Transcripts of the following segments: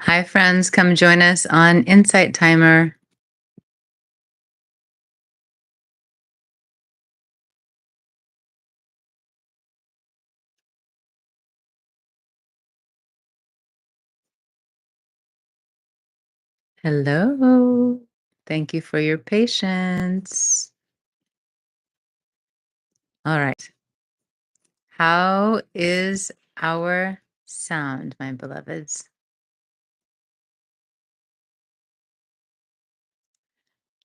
Hi, friends. Come join us on Insight Timer. Hello. Thank you for your patience. All right. How is our sound, my beloveds?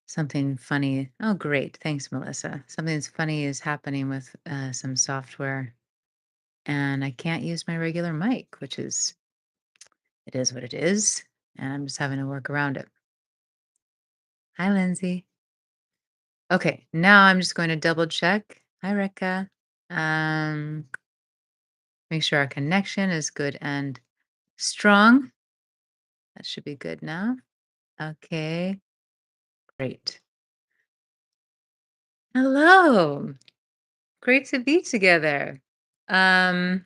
Something funny. Oh, great. Thanks, Melissa. Something's funny is happening with some software, and I can't use my regular mic, it is what it is. And I'm just having to work around it. Hi, Lindsay. Okay, now I'm just going to double check. Hi, Rekka. Um, Make sure our connection is good and strong. That should be good now. Okay, great. Hello. Great to be together. Um,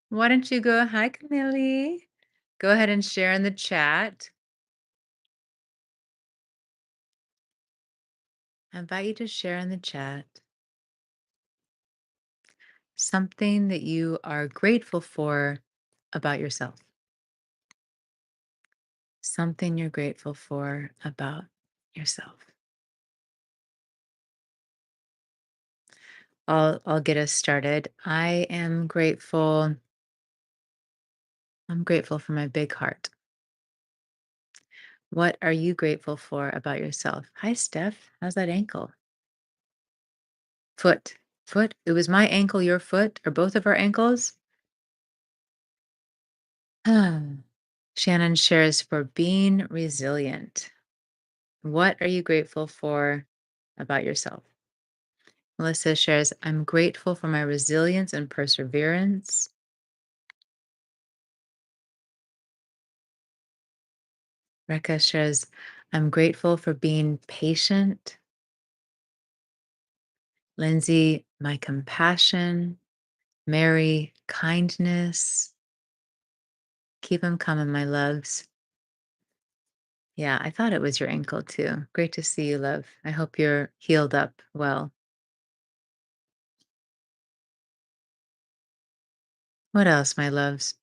why don't you go, hi Camille. Go ahead and share in the chat. I invite you to share in the chat something that you are grateful for about yourself. Something you're grateful for about yourself. I'll get us started. I'm grateful for my big heart. What are you grateful for about yourself? Hi, Steph. How's that ankle? Foot. Foot. It was my ankle, your foot, or both of our ankles? Ah. Shannon shares for being resilient. What are you grateful for about yourself? Melissa shares, I'm grateful for my resilience and perseverance. Rekha shares, I'm grateful for being patient. Lindsay, my compassion. Mary, kindness. Keep them coming, my loves. Yeah, I thought it was your ankle too. Great to see you, love. I hope you're healed up well. What else, my loves?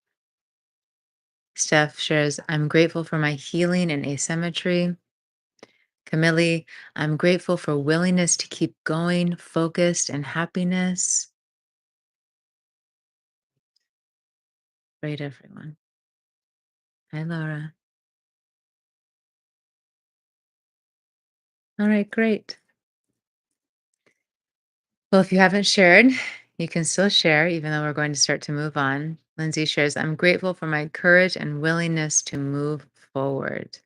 Steph shares, I'm grateful for my healing and asymmetry. Camille, I'm grateful for willingness to keep going, focused, and happiness. Great, everyone. Hi, Laura. All right, great. Well, if you haven't shared, you can still share, even though we're going to start to move on. Lindsay shares, I'm grateful for my courage and willingness to move forward.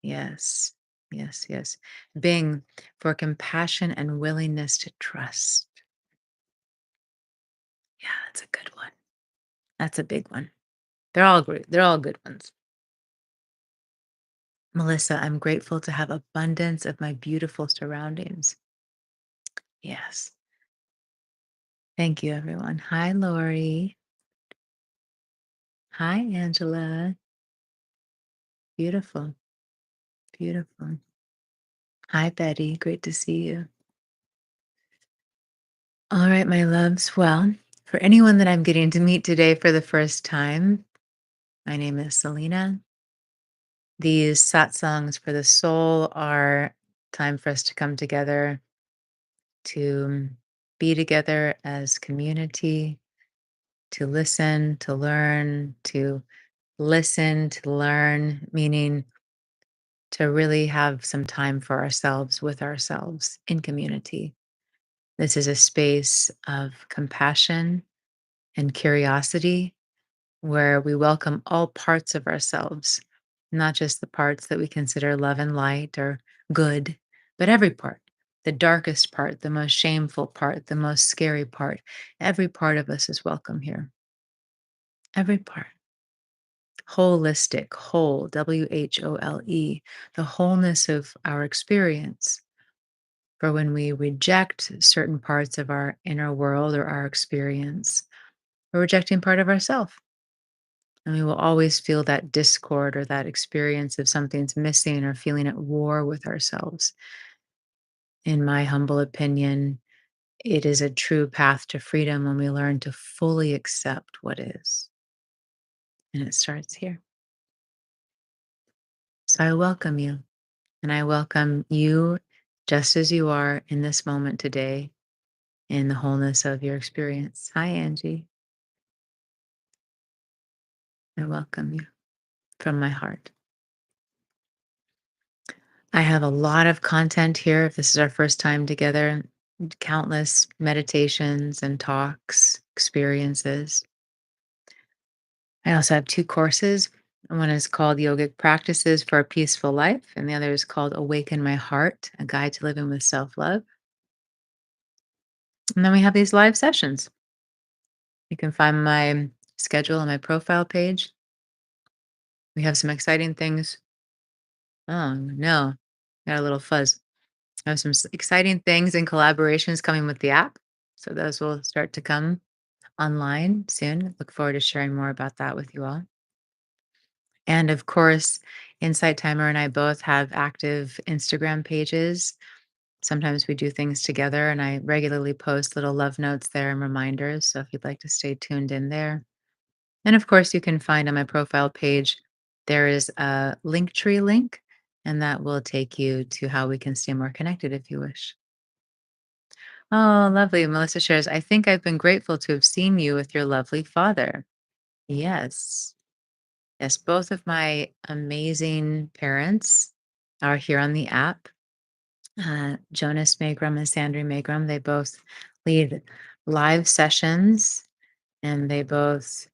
Yes, yes, yes. Bing, for compassion and willingness to trust. Yeah, that's a good one. That's a big one. They're all great. They're all good ones. Melissa, I'm grateful to have abundance of my beautiful surroundings. Yes. Thank you, everyone. Hi, Lori. Hi, Angela. Beautiful. Beautiful. Hi, Betty. Great to see you. All right, my loves. Well, for anyone that I'm getting to meet today for the first time, my name is Selena. These satsangs for the soul are time for us to come together to be together as community, to listen, to learn, to listen, to learn, meaning to really have some time for ourselves with ourselves in community. This is a space of compassion and curiosity where we welcome all parts of ourselves, not just the parts that we consider love and light or good, but every part. The darkest part, the most shameful part, the most scary part. Every part of us is welcome here. Every part. Holistic, whole, WHOLE, the wholeness of our experience. For when we reject certain parts of our inner world or our experience, we're rejecting part of ourself. And we will always feel that discord or that experience of something's missing or feeling at war with ourselves. In my humble opinion, it is a true path to freedom when we learn to fully accept what is. And it starts here. So I welcome you, and I welcome you just as you are in this moment today in the wholeness of your experience. Hi, Angie. I welcome you from my heart. I have a lot of content here. If this is our first time together, countless meditations and talks, experiences. I also have two courses. One is called Yogic Practices for a Peaceful Life, and the other is called Awaken My Heart, a guide to living with self love. And then we have these live sessions. You can find my schedule on my profile page. We have some exciting things. Oh, no, got a little fuzz. I have some exciting things and collaborations coming with the app. So those will start to come online soon. Look forward to sharing more about that with you all. And of course, Insight Timer and I both have active Instagram pages. Sometimes we do things together, and I regularly post little love notes there and reminders. So if you'd like to stay tuned in there. And of course, you can find on my profile page, there is a Linktree link, and that will take you to how we can stay more connected if you wish. Oh, lovely. Melissa shares, I think I've been grateful to have seen you with your lovely father. Yes. Yes. Both of my amazing parents are here on the app. Jonas Magrum and Sandry Magrum, they both lead live sessions, and they both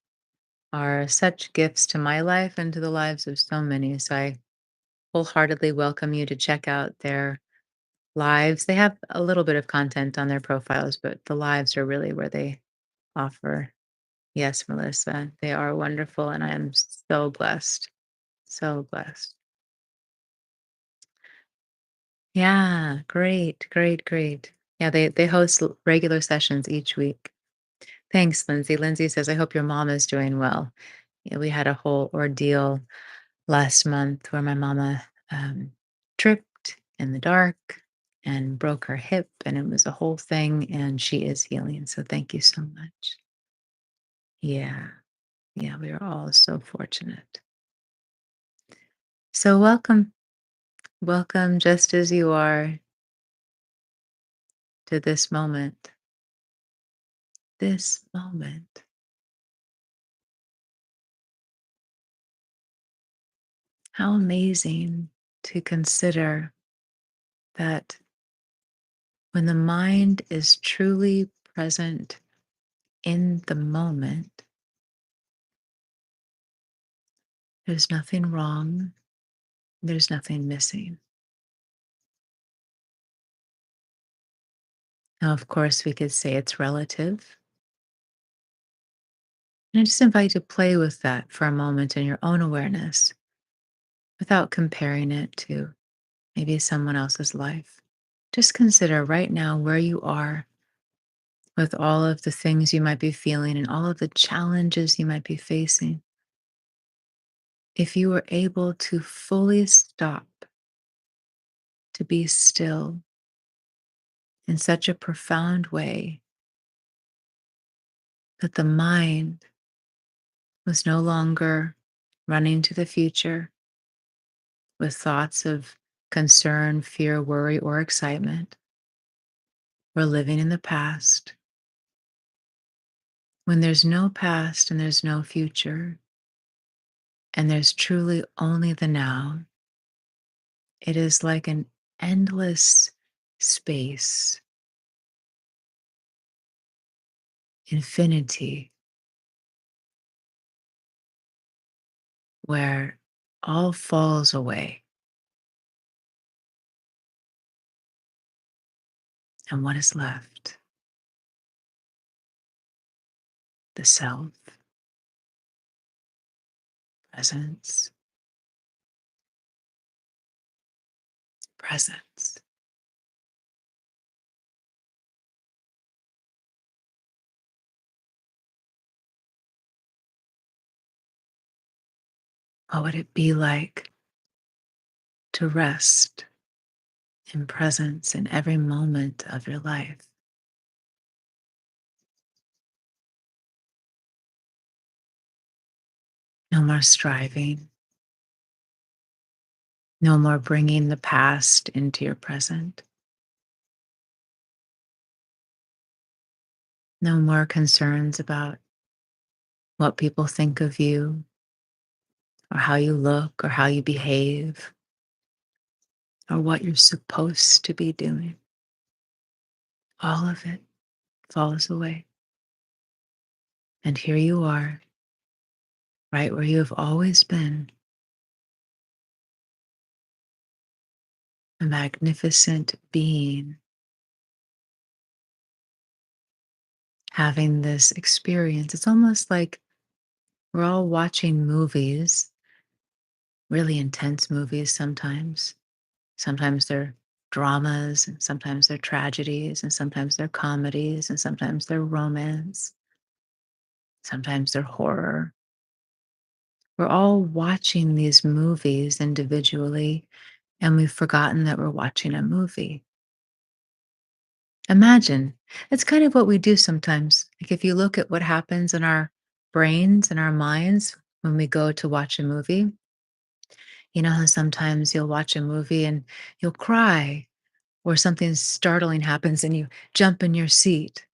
are such gifts to my life and to the lives of so many. So I wholeheartedly welcome you to check out their lives. They have a little bit of content on their profiles, but the lives are really where they offer. Yes, Melissa, they are wonderful, and I am so blessed. So blessed. Yeah, great, great, great. Yeah, they host regular sessions each week. Thanks, Lindsay. Lindsay says, I hope your mom is doing well. Yeah, we had a whole ordeal last month where my mama tripped in the dark and broke her hip, and it was a whole thing, and she is healing. So thank you so much. Yeah, yeah, we are all so fortunate. So welcome, welcome just as you are to this moment. This moment. How amazing to consider that when the mind is truly present in the moment, there's nothing wrong, there's nothing missing. Now, of course, we could say it's relative. And I just invite you to play with that for a moment in your own awareness without comparing it to maybe someone else's life. Just consider right now where you are with all of the things you might be feeling and all of the challenges you might be facing. If you were able to fully stop, to be still in such a profound way that the mind was no longer running to the future with thoughts of concern, fear, worry, or excitement, or living in the past. When there's no past and there's no future, and there's truly only the now, it is like an endless space, infinity, where all falls away. And what is left? The self, presence, presence. What would it be like to rest in presence in every moment of your life? No more striving, no more bringing the past into your present, no more concerns about what people think of you or how you look or how you behave or what you're supposed to be doing. All of it falls away. And here you are, right where you have always been, a magnificent being having this experience. It's almost like we're all watching movies, really intense movies sometimes. Sometimes they're dramas, and sometimes they're tragedies, and sometimes they're comedies, and sometimes they're romance, sometimes they're horror. We're all watching these movies individually, and we've forgotten that we're watching a movie. Imagine, it's kind of what we do sometimes. Like if you look at what happens in our brains and our minds when we go to watch a movie, you know how sometimes you'll watch a movie and you'll cry, or something startling happens and you jump in your seat,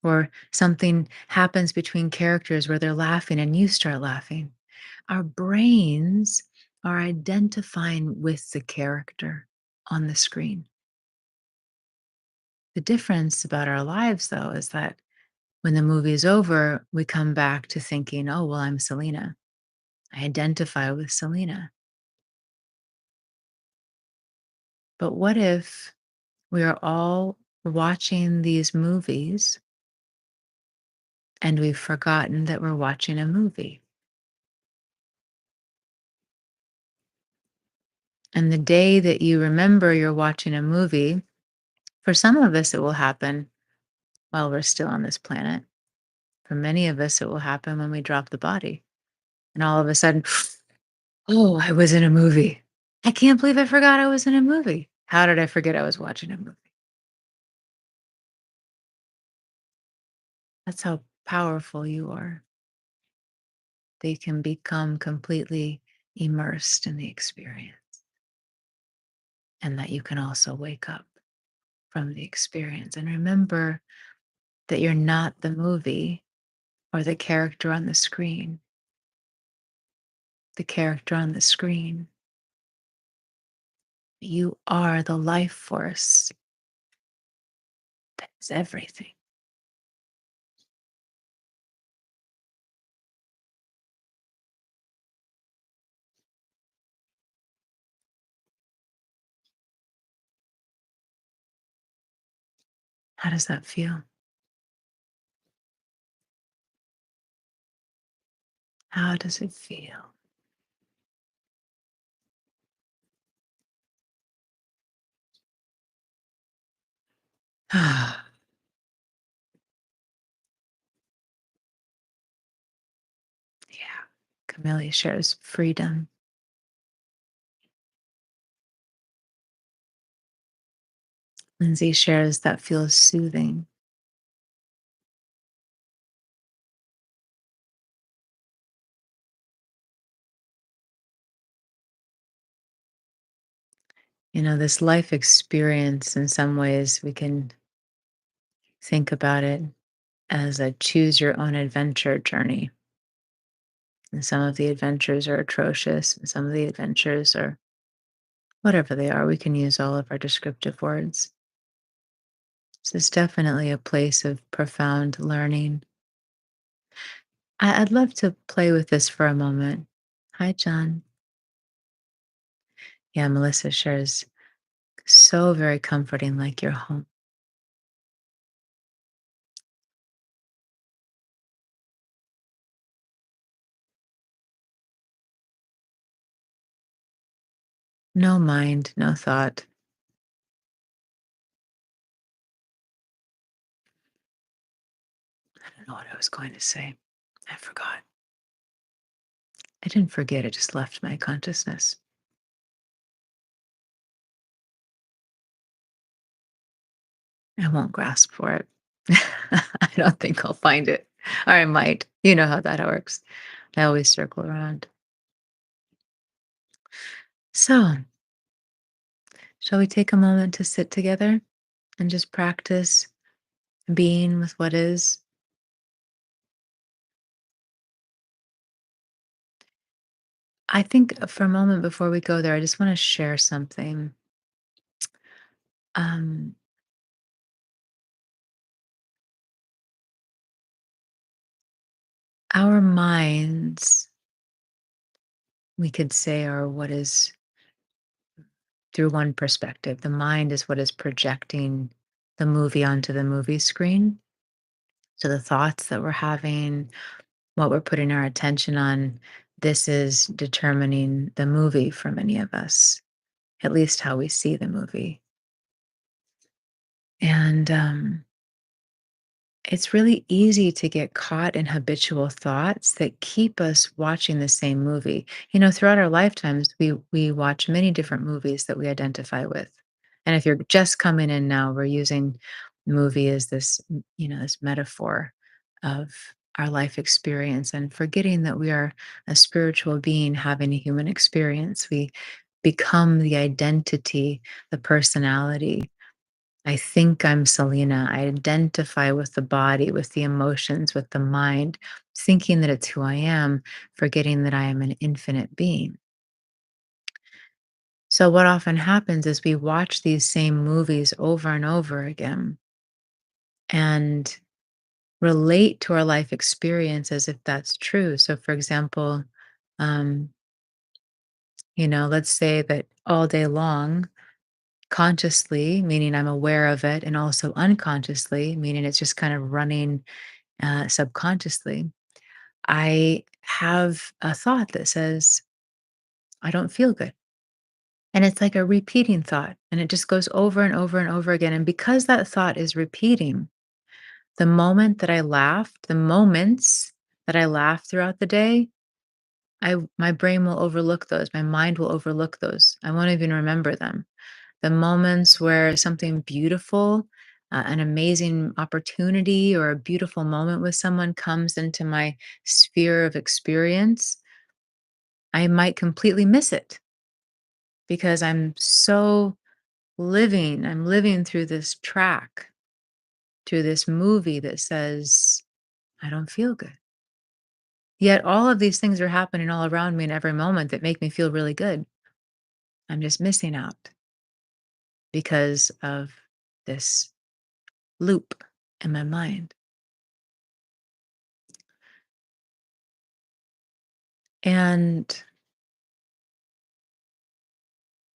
or something happens between characters where they're laughing and you start laughing. Our brains are identifying with the character on the screen. The difference about our lives, though, is that when the movie is over, we come back to thinking, oh, well, I'm Selena. I identify with Selena. But what if we are all watching these movies and we've forgotten that we're watching a movie? And the day that you remember you're watching a movie, for some of us, it will happen while we're still on this planet. For many of us, it will happen when we drop the body. And all of a sudden, oh, I was in a movie. I can't believe I forgot I was in a movie. How did I forget I was watching a movie? That's how powerful you are. They can become completely immersed in the experience, and that you can also wake up from the experience and remember that you're not the movie or the character on the screen. The character on the screen. You are the life force that is everything. How does that feel? How does it feel? Yeah. Camellia shares freedom. Lindsay shares that feels soothing. You know, this life experience, in some ways, we can think about it as a choose your own adventure journey. And some of the adventures are atrocious, and some of the adventures are whatever they are. We can use all of our descriptive words. So it's definitely a place of profound learning. I'd love to play with this for a moment. Hi, John. Yeah, Melissa shares so very comforting, like your home. No mind, no thought. I don't know what I was going to say. I forgot. I didn't forget, it just left my consciousness. I won't grasp for it. I don't think I'll find it. Or I might. You know how that works. I always circle around. So, shall we take a moment to sit together and just practice being with what is? I think for a moment before we go there, I just want to share something. Um, our minds, we could say, are what is through one perspective. The mind is what is projecting the movie onto the movie screen. So the thoughts that we're having, what we're putting our attention on, this is determining the movie for many of us, at least how we see the movie. And it's really easy to get caught in habitual thoughts that keep us watching the same movie. Throughout our lifetimes, we watch many different movies that we identify with. And if you're just coming in now, we're using movie as this metaphor of our life experience and forgetting that we are a spiritual being having a human experience. We become the identity, the personality. I think I'm Selena. I identify with the body, with the emotions, with the mind, thinking that it's who I am, forgetting that I am an infinite being. So, what often happens is we watch these same movies over and over again and relate to our life experience as if that's true. So, for example, um, let's say that all day long, consciously, meaning I'm aware of it, and also unconsciously, meaning it's just kind of running subconsciously, I have a thought that says, I don't feel good. And it's like a repeating thought, and it just goes over and over and over again. And because that thought is repeating, the moment that I laughed, the moments that I laugh throughout the day, my brain will overlook those. My mind will overlook those. I won't even remember them. The moments where something beautiful, an amazing opportunity or a beautiful moment with someone comes into my sphere of experience, I might completely miss it because I'm living through this track, through this movie that says, I don't feel good. Yet all of these things are happening all around me in every moment that make me feel really good. I'm just missing out because of this loop in my mind. And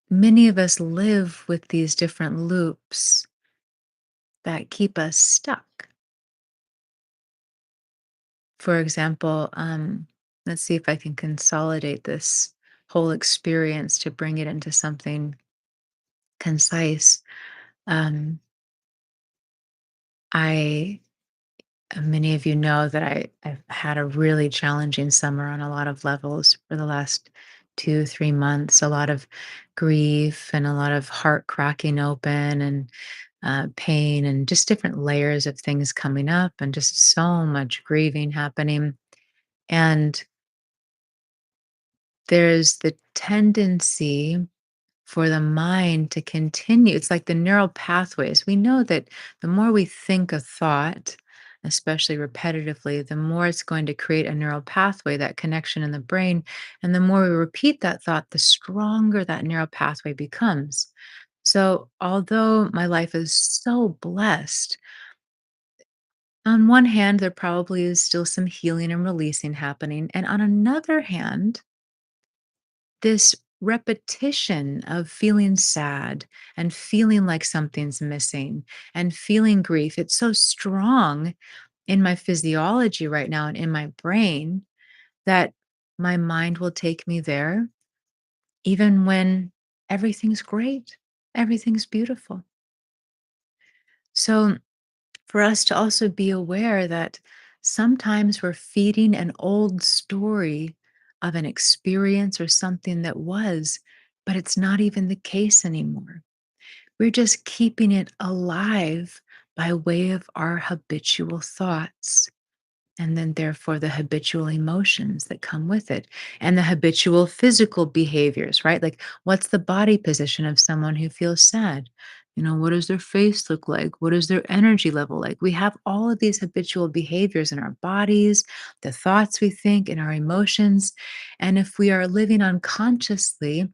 many of us live with these different loops that keep us stuck. For example, let's see if I can consolidate this whole experience to bring it into something concise. Um, I Many of you know that I've had a really challenging summer on a lot of levels for the last 2, 3 months. A lot of grief and a lot of heart cracking open and pain and just different layers of things coming up and just so much grieving happening. And there's the tendency for the mind to continue. It's like the neural pathways. We know that the more we think a thought, especially repetitively, the more it's going to create a neural pathway, that connection in the brain. And the more we repeat that thought, the stronger that neural pathway becomes. So, although my life is so blessed, on one hand, there probably is still some healing and releasing happening. And on another hand, this repetition of feeling sad and feeling like something's missing and feeling grief, it's so strong in my physiology right now and in my brain that my mind will take me there even when everything's great, everything's beautiful. So, for us to also be aware that sometimes we're feeding an old story of an experience or something that was, but it's not even the case anymore. We're just keeping it alive by way of our habitual thoughts. And then, therefore, the habitual emotions that come with it and the habitual physical behaviors, right? Like, what's the body position of someone who feels sad? What does their face look like? What is their energy level like? We have all of these habitual behaviors in our bodies, the thoughts we think, and our emotions. And if we are living unconsciously,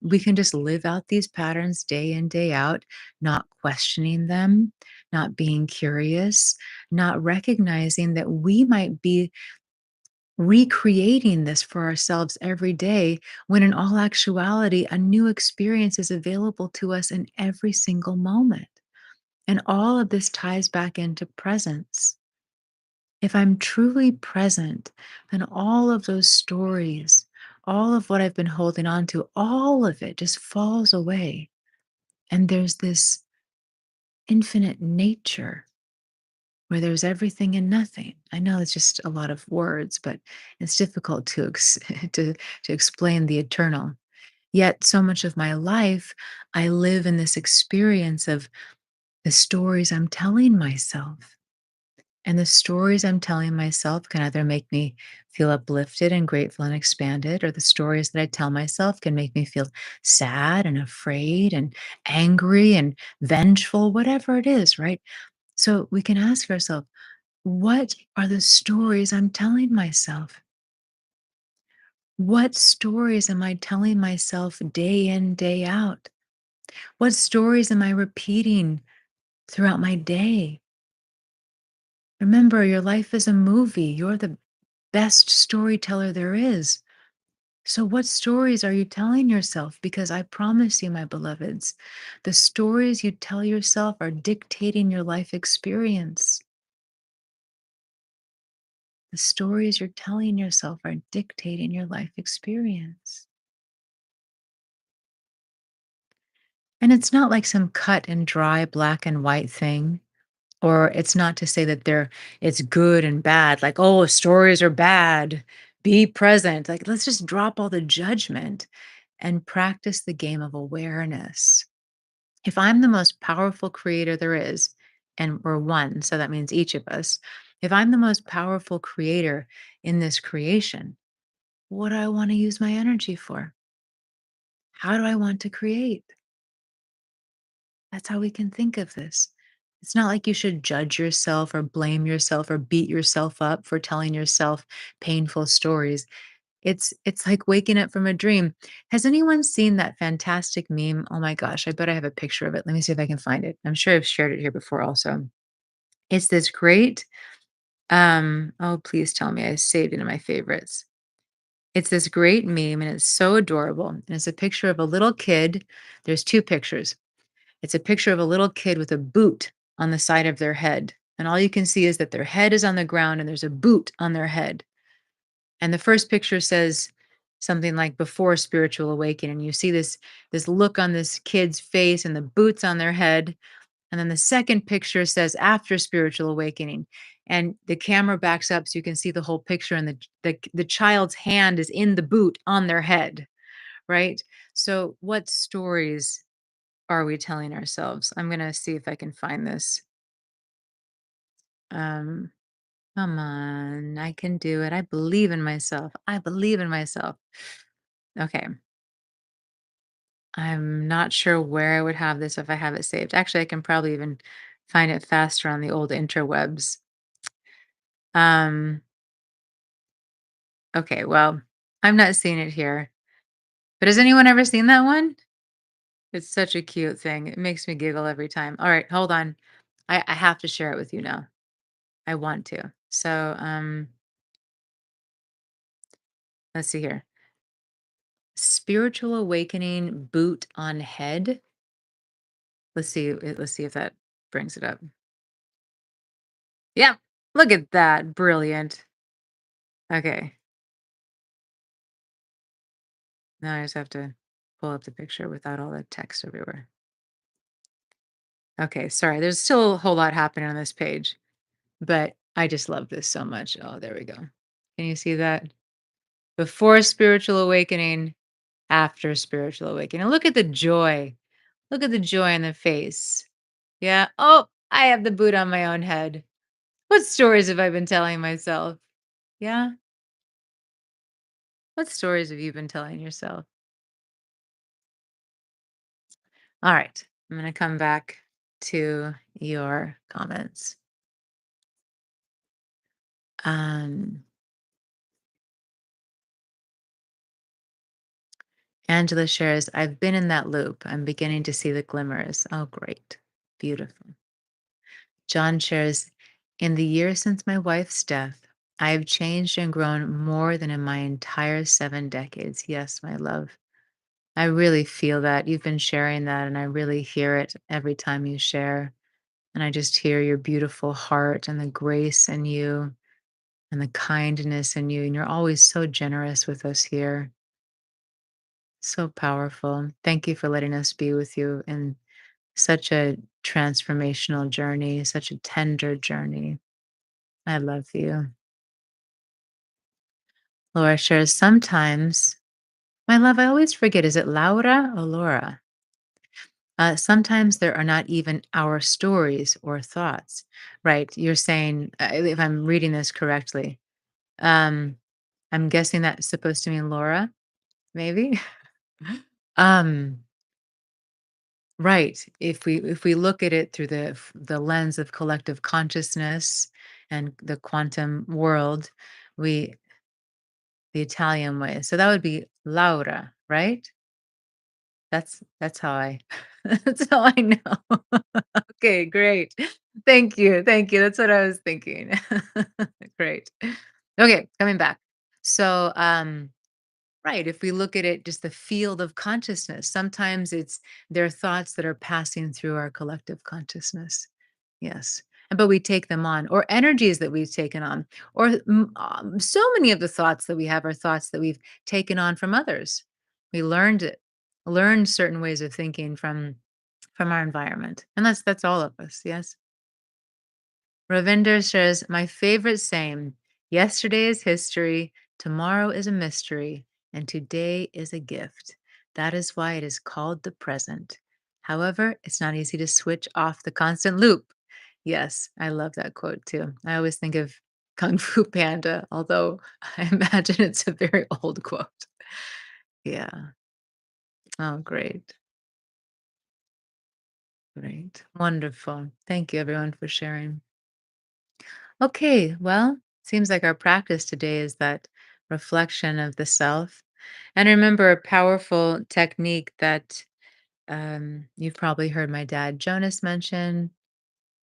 we can just live out these patterns day in, day out, not questioning them, not being curious, not recognizing that we might be recreating this for ourselves every day when in all actuality a new experience is available to us in every single moment. And all of this ties back into presence. If I'm truly present, then all of those stories, all of what I've been holding on to, all of it just falls away. And there's this infinite nature where there's everything and nothing. I know it's just a lot of words, but it's difficult to to explain the eternal. Yet so much of my life, I live in this experience of the stories I'm telling myself. And the stories I'm telling myself can either make me feel uplifted and grateful and expanded, or the stories that I tell myself can make me feel sad and afraid and angry and vengeful, whatever it is, right? So we can ask ourselves, what are the stories I'm telling myself? What stories am I telling myself day in, day out? What stories am I repeating throughout my day? Remember, your life is a movie. You're the best storyteller there is. So, what stories are you telling yourself? Because I promise you, my beloveds, the stories you tell yourself are dictating your life experience. The stories you're telling yourself are dictating your life experience. And it's not like some cut and dry black and white thing, or it's not to say that it's good and bad, like, oh, stories are bad. Be present. Like, let's just drop all the judgment and practice the game of awareness. If I'm the most powerful creator there is, and we're one, so that means each of us, if I'm the most powerful creator in this creation, what do I want to use my energy for? How do I want to create? That's how we can think of this. It's not like you should judge yourself or blame yourself or beat yourself up for telling yourself painful stories. It's like waking up from a dream. Has anyone seen that fantastic meme? Oh my gosh, I bet I have a picture of it. Let me see if I can find it. I'm sure I've shared it here before also. It's this great oh please tell me I saved it in my favorites. It's this great meme and it's so adorable. And it's a picture of a little kid. There's two pictures. It's a picture of a little kid with a boot on the side of their head. And all you can see is that their head is on the ground and there's a boot on their head. And the first picture says something like before spiritual awakening. You see this look on this kid's face and the boots on their head. And then the second picture says after spiritual awakening. And the camera backs up so you can see the whole picture and the child's hand is in the boot on their head, right? So what stories are we telling ourselves? I'm gonna see if I can find this. Um, Come on, I can do it. I believe in myself. I believe in myself. Okay. I'm not sure where I would have this if I have it saved. Actually, I can probably even find it faster on the old interwebs. Um, okay, well, I'm not seeing it here. But has anyone ever seen that one? It's such a cute thing. It makes me giggle every time. All right, hold on. I have to share it with you now. I want to. So, let's see here. Spiritual awakening boot on head. Let's see if that brings it up. Yeah. Look at that. Brilliant. Okay. Now I just have to pull up the picture without all the text everywhere. Okay, sorry. There's still a whole lot happening on this page, but I just love this so much. Oh, there we go. Can you see that? Before spiritual awakening, after spiritual awakening. Look at the joy. Look at the joy in the face. Yeah. Oh, I have the boot on my own head. What stories have I been telling myself? Yeah. What stories have you been telling yourself? All right. I'm going to come back to your comments. Um, Angela shares, I've been in that loop. I'm beginning to see the glimmers. Oh, great. Beautiful. John shares, in the year since my wife's death, I have changed and grown more than in my entire 7 decades. Yes, my love. I really feel that. You've been sharing that, and I really hear it every time you share. And I just hear your beautiful heart and the grace in you and the kindness in you. And you're always so generous with us here. So powerful. Thank you for letting us be with you in such a transformational journey, such a tender journey. I love you. Laura shares, sometimes, my love, I always forget, is it Laura or Laura? Sometimes there are not even our stories or thoughts, right? You're saying, if I'm reading this correctly, um, I'm guessing that's supposed to mean Laura, maybe. um, right. If we look at it through the lens of collective consciousness and the quantum world, we the Italian way. So that would be Laura, right? That's how I that's how I know. Okay, great. Thank you, thank you. That's what I was thinking. Great. Okay, coming back. So, right, if we look at it just the field of consciousness, sometimes it's there are thoughts that are passing through our collective consciousness. Yes. But we take them on, or energies that we've taken on, or so many of the thoughts that we have are thoughts that we've taken on from others. We learned certain ways of thinking from our environment, and that's all of us. Yes. Ravinder says, my favorite saying, yesterday is history, tomorrow is a mystery, and today is a gift. That is why it is called the present. However, it's not easy to switch off the constant loop. Yes, I love that quote too. I always think of Kung Fu Panda, although I imagine it's a very old quote. Yeah. Oh, great. Great. Wonderful. Thank you, everyone, for sharing. Okay, well, seems like our practice today is that reflection of the self. And remember a powerful technique that you've probably heard my dad Jonas mention,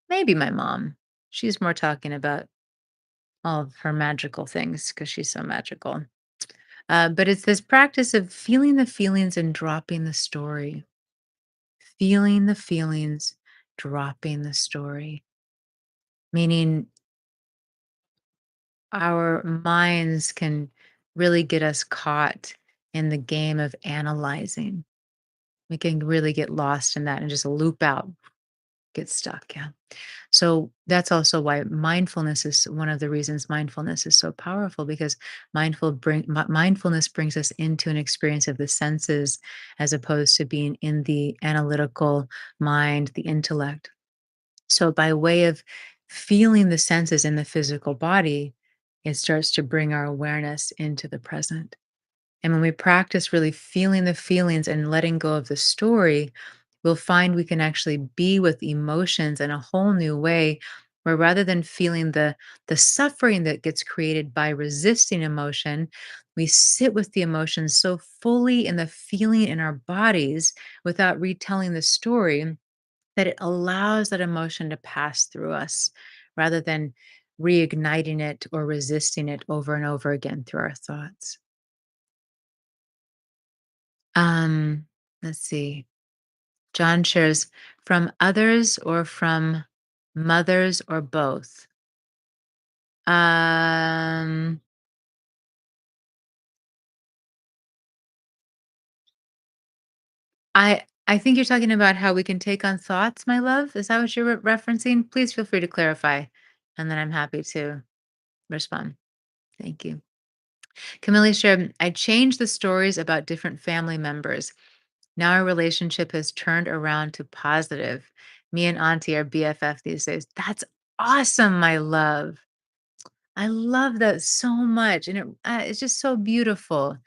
maybe my mom. She's more talking about all of her magical things because she's so magical. But it's this practice of feeling the feelings and dropping the story, feeling the feelings, dropping the story, meaning our minds can really get us caught in the game of analyzing. We can really get lost in that and just loop out, get stuck. Yeah. So that's also why mindfulness is one of the reasons mindfulness is so powerful because mindfulness brings us into an experience of the senses as opposed to being in the analytical mind, the intellect. So, by way of feeling the senses in the physical body, it starts to bring our awareness into the present. And when we practice really feeling the feelings and letting go of the story, we'll find we can actually be with emotions in a whole new way. Where rather than feeling the suffering that gets created by resisting emotion, we sit with the emotion so fully in the feeling in our bodies without retelling the story that it allows that emotion to pass through us rather than reigniting it or resisting it over and over again through our thoughts. Um, let's see. John shares from others or from mothers or both. Um, I think you're talking about how we can take on thoughts, my love. Is that what you're referencing? Please feel free to clarify, and then I'm happy to respond. Thank you. Camille shared, I changed the stories about different family members. Now our relationship has turned around to positive. Me and Auntie are BFF these days. That's awesome, my love. I love that so much. And it's just so beautiful.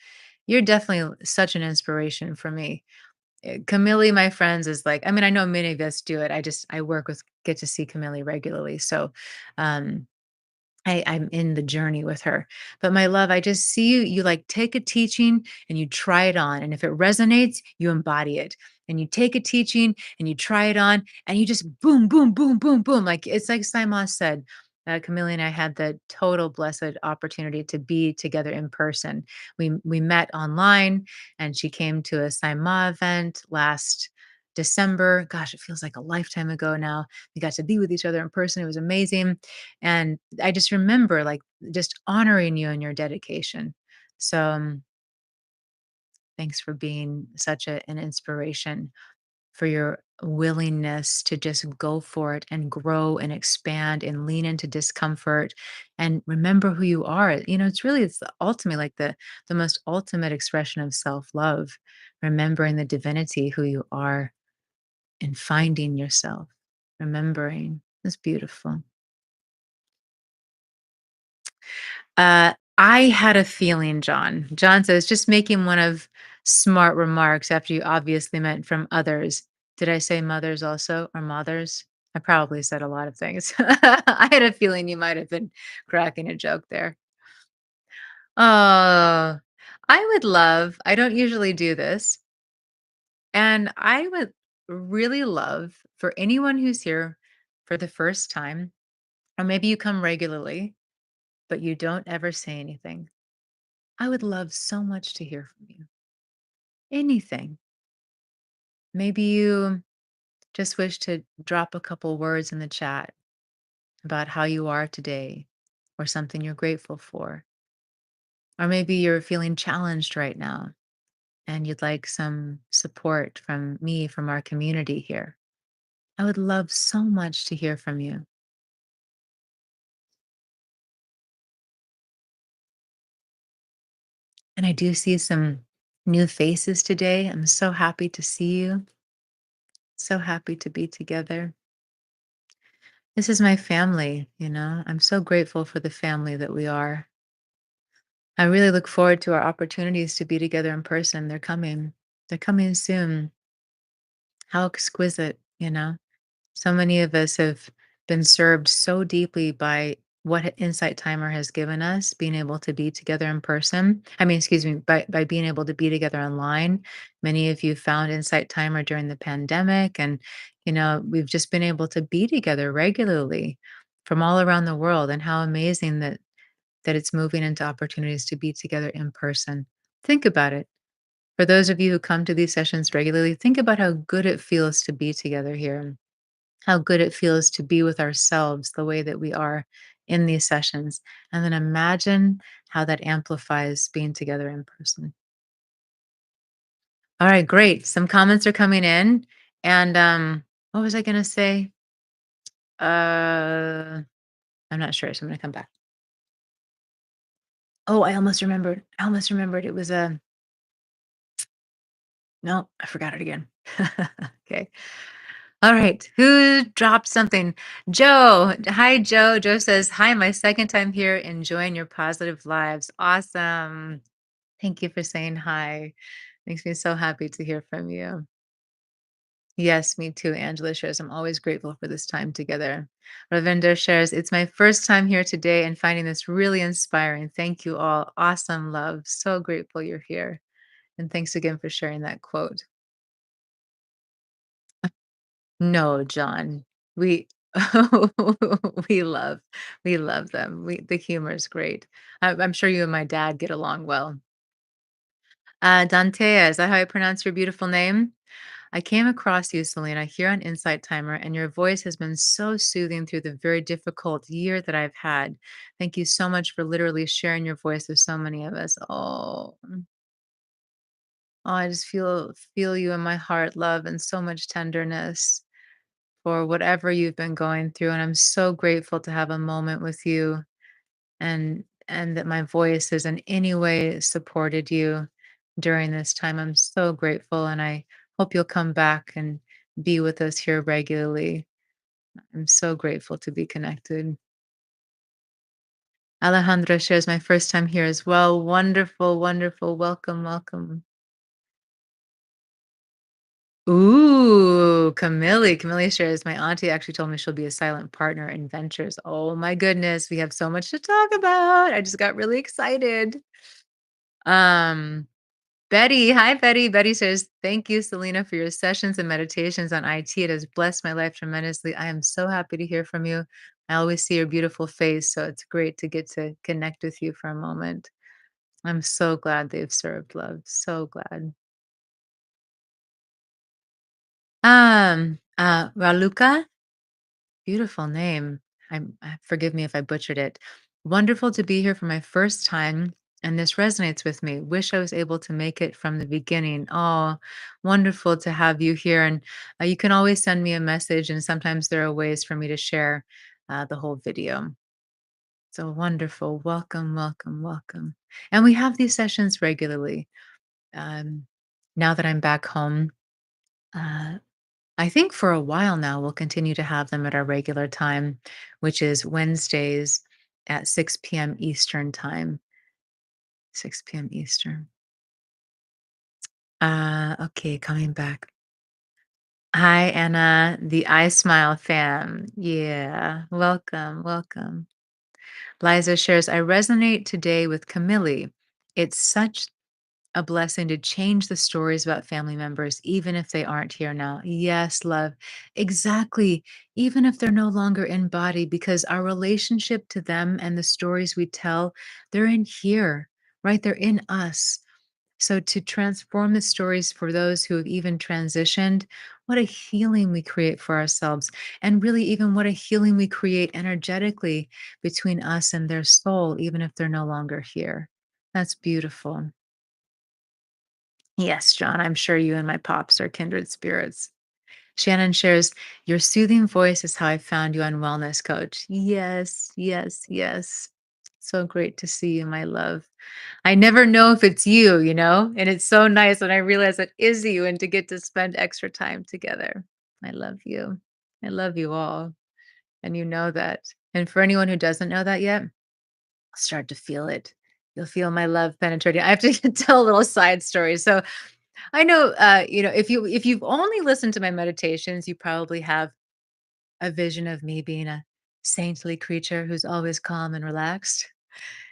You're definitely such an inspiration for me. Camille, my friends, is like, I mean, I know many of us do it. I work with, get to see Camille regularly. So, um, I'm in the journey with her. But my love, I just see you, you like take a teaching and you try it on. And if it resonates, you embody it. And you take a teaching and you try it on and you just boom, boom, boom, boom, boom. Like it's like Simon said, Camille and I had the total blessed opportunity to be together in person. We met online and she came to a Saima event last December. Gosh, it feels like a lifetime ago now. We got to be with each other in person. It was amazing. And I just remember, like, just honoring you and your dedication. So, thanks for being such an inspiration, for your willingness to just go for it and grow and expand and lean into discomfort and remember who you are. You know, it's ultimately like the most ultimate expression of self-love, remembering the divinity who you are and finding yourself, remembering. It's beautiful. I had a feeling, John. John says, just making one of smart remarks after you obviously meant from others. Did I say mothers also or mothers? I probably said a lot of things. I had a feeling you might have been cracking a joke there. Oh, I don't usually do this, and I would really love for anyone who's here for the first time, or maybe you come regularly, but you don't ever say anything. I would love so much to hear from you. Anything. Maybe you just wish to drop a couple words in the chat about how you are today or something you're grateful for. Or maybe you're feeling challenged right now and you'd like some support from me, from our community here. I would love so much to hear from you. And I do see some new faces today. I'm so happy to see you. So happy to be together. This is my family, you know. I'm so grateful for the family that we are. I really look forward to our opportunities to be together in person. They're coming. They're coming soon. How exquisite, you know. So many of us have been served so deeply by what Insight Timer has given us, being able to be together in person. I mean, excuse me, by being able to be together online. Many of you found Insight Timer during the pandemic, and we've just been able to be together regularly from all around the world. And how amazing that it's moving into opportunities to be together in person. Think about it. For those of you who come to these sessions regularly, think about how good it feels to be together here, how good it feels to be with ourselves the way that we are in these sessions. And then imagine how that amplifies being together in person. All right, great. Some comments are coming in. And what was I going to say? I'm not sure. So I'm going to come back. Oh, I almost remembered. I almost remembered. It was a, no, I forgot it again. Okay. All right. Who dropped something? Joe. Hi, Joe. Joe says, hi, my second time here, enjoying your positive lives. Awesome. Thank you for saying hi. Makes me so happy to hear from you. Yes, me too. Angela shares, I'm always grateful for this time together. Ravinder shares, it's my first time here today and finding this really inspiring. Thank you all. Awesome love. So grateful you're here. And thanks again for sharing that quote. No, John. We we love we love them. The humor is great. I'm sure you and my dad get along well. Dantea, is that how I pronounce your beautiful name? I came across you, Selena, here on Insight Timer, and your voice has been so soothing through the very difficult year that I've had. Thank you so much for literally sharing your voice with so many of us. Oh, I just feel you in my heart, love, and so much tenderness for whatever you've been going through. And I'm so grateful to have a moment with you and and that my voice has in any way supported you during this time. I'm so grateful, and I hope you'll come back and be with us here regularly. I'm so grateful to be connected. Alejandra shares my first time here as well. Wonderful, wonderful. Welcome, welcome. Ooh, Camille. Camille shares my auntie actually told me she'll be a silent partner in ventures. Oh my goodness, we have so much to talk about. I just got really excited. Um, Betty, hi Betty. Betty says, "Thank you, Selena, for your sessions and meditations on IT. It has blessed my life tremendously. I am so happy to hear from you. I always see your beautiful face, so it's great to get to connect with you for a moment. I'm so glad they've served love. So glad." Raluca, beautiful name. Forgive me if I butchered it. Wonderful to be here for my first time, and this resonates with me. Wish I was able to make it from the beginning. Oh, wonderful to have you here. And you can always send me a message, and sometimes there are ways for me to share the whole video. So wonderful. Welcome, welcome, welcome. And we have these sessions regularly. Um, now that I'm back home, uh, I think for a while now, we'll continue to have them at our regular time, which is Wednesdays at 6 p.m. Eastern time. 6 p.m. Eastern. Okay, coming back. Hi, Anna, the I Smile fam. Yeah, welcome, welcome. Liza shares, I resonate today with Camille. It's such a blessing to change the stories about family members, even if they aren't here now. Yes, love. Exactly. Even if they're no longer in body, because our relationship to them and the stories we tell, they're in here, right? They're in us. So to transform the stories for those who have even transitioned, what a healing we create for ourselves. And really, even what a healing we create energetically between us and their soul, even if they're no longer here. That's beautiful. Yes, John, I'm sure you and my pops are kindred spirits. Shannon shares, your soothing voice is how I found you on Wellness Coach. Yes, yes, yes. So great to see you, my love. I never know if it's you, and it's so nice when I realize it is you and to get to spend extra time together. I love you. I love you all. And you know that. And for anyone who doesn't know that yet, start to feel it. You'll feel my love penetrating. I have to tell a little side story. So I know, if you've only listened to my meditations, you probably have a vision of me being a saintly creature who's always calm and relaxed.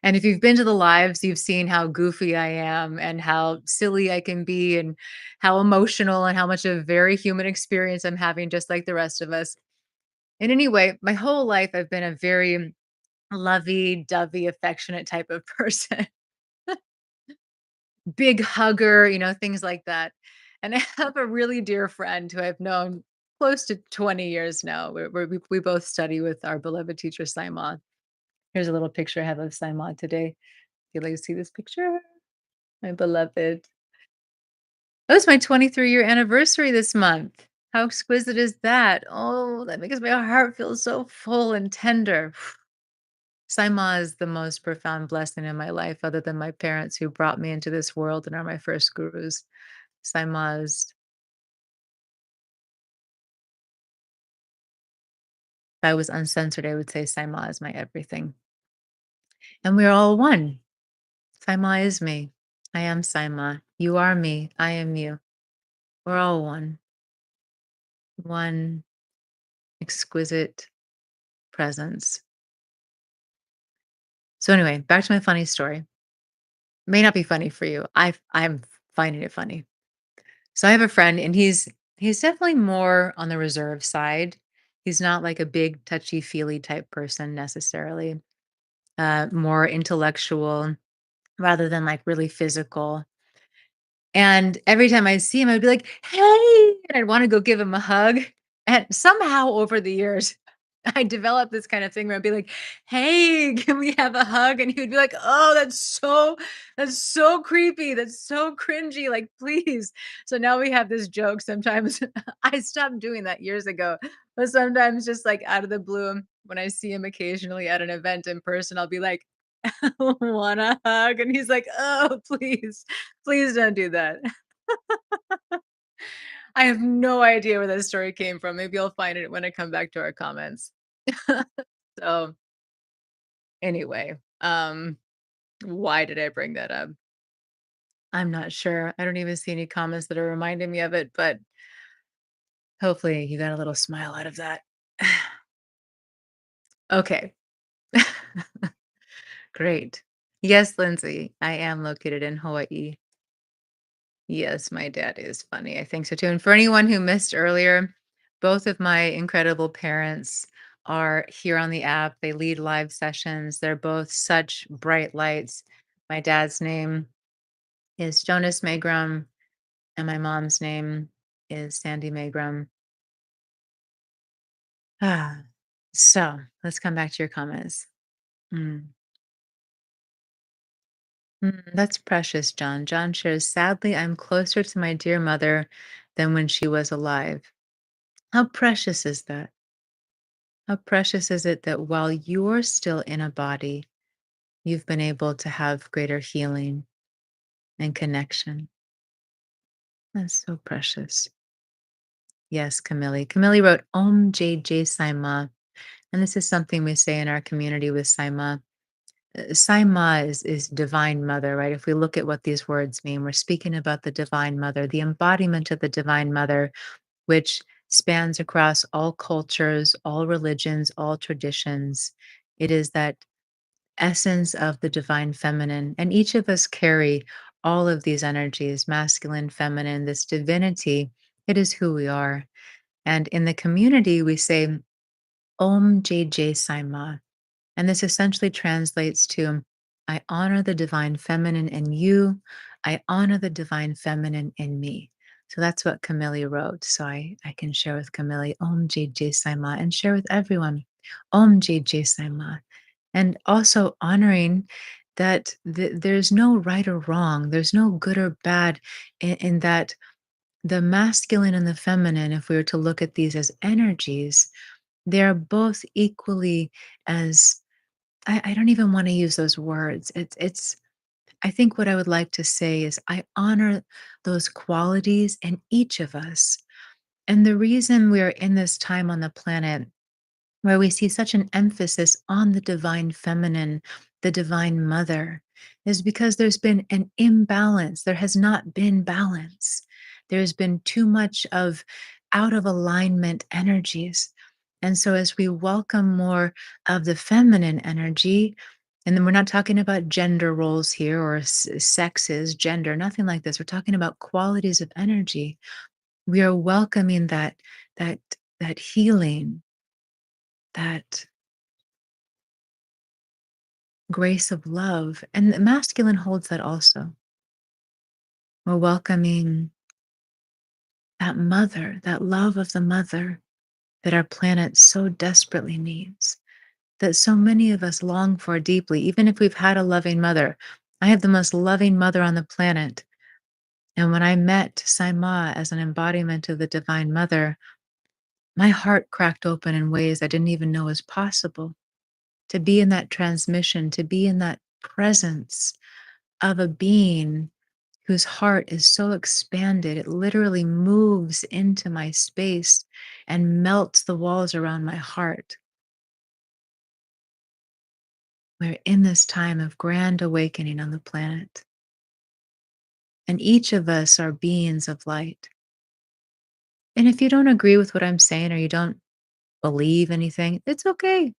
And if you've been to the lives, you've seen how goofy I am and how silly I can be and how emotional and how much of a very human experience I'm having, just like the rest of us. And anyway, my whole life, I've been a very lovey, dovey, affectionate type of person. Big hugger, things like that. And I have a really dear friend who I've known close to 20 years now. We both study with our beloved teacher, Saima. Here's a little picture I have of Saima today. You like to see this picture? My beloved. It was my 23-year anniversary this month. How exquisite is that? Oh, that makes my heart feel so full and tender. Saima is the most profound blessing in my life, other than my parents who brought me into this world and are my first gurus. Saima is If I was uncensored, I would say Saima is my everything. And we're all one. Saima is me. I am Saima. You are me. I am you. We're all one. One exquisite presence. So anyway, back to my funny story. May not be funny for you. I'm finding it funny. So I have a friend and he's definitely more on the reserve side. He's not like a big touchy-feely type person necessarily. More intellectual rather than like really physical. And every time I see him, I'd be like, "Hey," and I'd wanna go give him a hug, and somehow over the years, I developed this kind of thing where I'd be like, "Hey, can we have a hug?" And he would be like, "Oh, that's so creepy, that's so cringy, like, please." So now we have this joke sometimes. I stopped doing that years ago, but sometimes just, like, out of the blue, when I see him occasionally at an event in person, I'll be like, Want a hug?" And he's like, "Oh, please, please don't do that." I have no idea where that story came from. Maybe I'll find it when I come back to our comments. So, anyway, why did I bring that up? I'm not sure. I don't even see any comments that are reminding me of it, but hopefully you got a little smile out of that. Okay. Great. Yes, Lindsay, I am located in Hawaii. Yes, my dad is funny. I think so too. And for anyone who missed earlier, both of my incredible parents are here on the app. They lead live sessions. They're both such bright lights. My dad's name is Jonas Magrum, and my mom's name is Sandy Magrum. Ah, so let's come back to your comments. Mm. That's precious, John. John shares, sadly, I'm closer to my dear mother than when she was alive. How precious is that? How precious is it that while you're still in a body, you've been able to have greater healing and connection? That's so precious. Yes, Camille. Camille wrote Om JJ Saima. And this is something we say in our community with Saima. Saima is divine mother, right? If we look at what these words mean, we're speaking about the divine mother, the embodiment of the divine mother, which spans across all cultures, all religions, all traditions. It is that essence of the divine feminine. And each of us carry all of these energies, masculine, feminine, this divinity. It is who we are. And in the community, we say, Om JJ Saima. And this essentially translates to I honor the divine feminine in you. I honor the divine feminine in me. So that's what Camille wrote. So I can share with Camille Om JJ Saima and share with everyone Om JJ Saima. And also honoring that there's no right or wrong, there's no good or bad in that the masculine and the feminine, if we were to look at these as energies, they are both equally as I don't even want to use those words. It's I think what I would like to say is I honor those qualities in each of us. And the reason we are in this time on the planet where we see such an emphasis on the divine feminine, the divine mother, is because there's been an imbalance. There has not been balance. There's been too much of out of alignment energies. And so, as we welcome more of the feminine energy, and then we're not talking about gender roles here or sexes, gender, nothing like this. We're talking about qualities of energy. We are welcoming that that healing, that grace of love. And the masculine holds that also. We're welcoming that mother, that love of the mother that our planet so desperately needs, that so many of us long for deeply, even if we've had a loving mother. I have the most loving mother on the planet. And when I met Saima as an embodiment of the Divine Mother, my heart cracked open in ways I didn't even know was possible. To be in that transmission, to be in that presence of a being whose heart is so expanded, it literally moves into my space and melts the walls around my heart. We're in this time of grand awakening on the planet, and each of us are beings of light. And if you don't agree with what I'm saying or you don't believe anything, it's okay.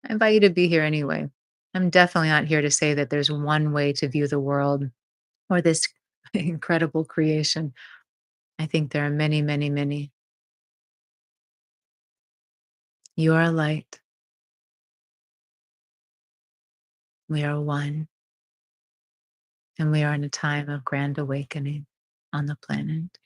I invite you to be here anyway. I'm definitely not here to say that there's one way to view the world or this incredible creation. I think there are many, many, many. You are light. We are one. And we are in a time of grand awakening on the planet.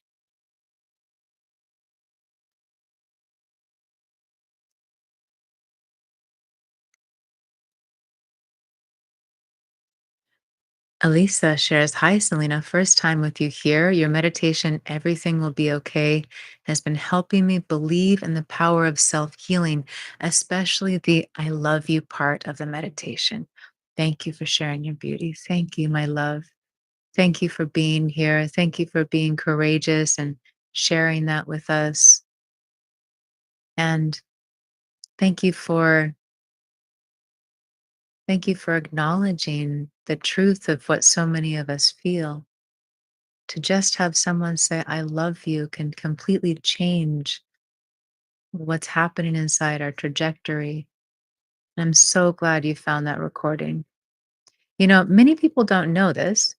Elisa shares, Hi, Selena. First time with you here. Your meditation, Everything Will Be Okay, has been helping me believe in the power of self healing, especially the I love you part of the meditation. Thank you for sharing your beauty. Thank you, my love. Thank you for being here. Thank you for being courageous and sharing that with us. And thank you for thank you for acknowledging the truth of what so many of us feel. To just have someone say, I love you can completely change what's happening inside our trajectory. I'm so glad you found that recording. Many people don't know this.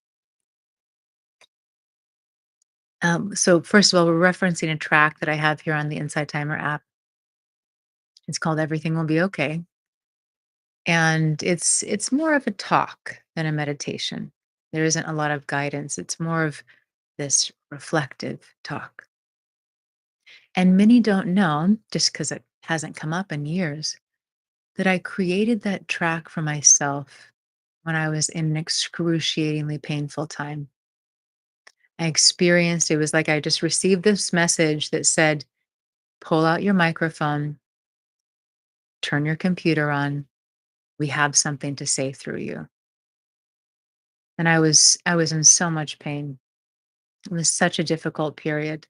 So, first of all, we're referencing a track that I have here on the Inside Timer app. It's called Everything Will Be Okay. And it's more of a talk than a meditation. There isn't a lot of guidance. It's more of this reflective talk. And many don't know, just because it hasn't come up in years, that I created that track for myself when I was in an excruciatingly painful time. I experienced it was like I just received this message that said, pull out your microphone, turn your computer on. We have something to say through you. And I was in so much pain. It was such a difficult period.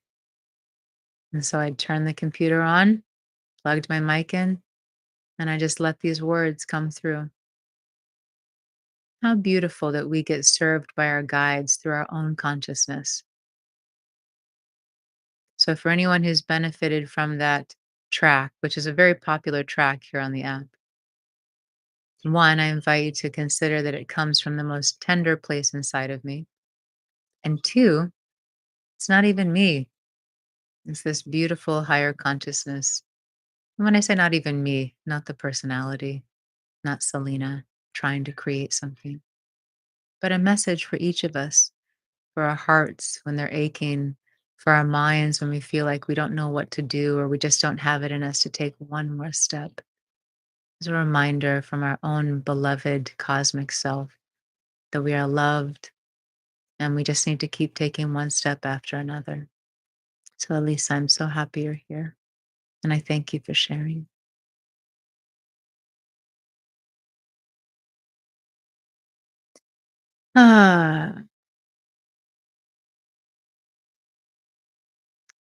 And so I turned the computer on, plugged my mic in, and I just let these words come through. How beautiful that we get served by our guides through our own consciousness. So, for anyone who's benefited from that track, which is a very popular track here on the app, one, I invite you to consider that it comes from the most tender place inside of me. And two, it's not even me, it's this beautiful higher consciousness. And when I say not even me, not the personality, not Selena trying to create something, but a message for each of us, for our hearts when they're aching, for our minds when we feel like we don't know what to do or we just don't have it in us to take one more step. As a reminder from our own beloved cosmic self that we are loved and we just need to keep taking one step after another. So, Elisa, I'm so happy you're here. And I thank you for sharing. Ah,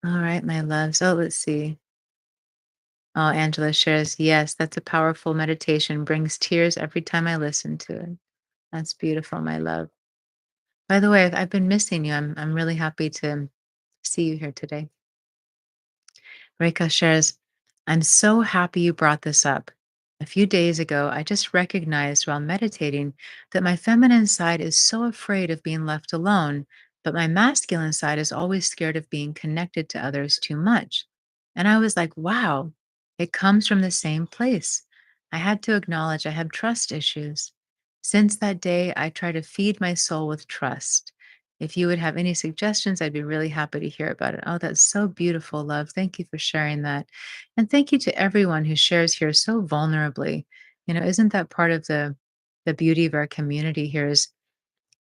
all right, my loves. Oh, let's see. Oh, Angela shares, yes, that's a powerful meditation, brings tears every time I listen to it. That's beautiful, my love. By the way, I've been missing you. I'm really happy to see you here today. Reka shares, I'm so happy you brought this up. A few days ago, I just recognized while meditating that my feminine side is so afraid of being left alone, but my masculine side is always scared of being connected to others too much. And I was like, wow, it comes from the same place. I had to acknowledge I have trust issues. Since that day, I try to feed my soul with trust. If you would have any suggestions, I'd be really happy to hear about it. Oh, that's so beautiful, love. Thank you for sharing that. And thank you to everyone who shares here so vulnerably. Isn't that part of the beauty of our community here is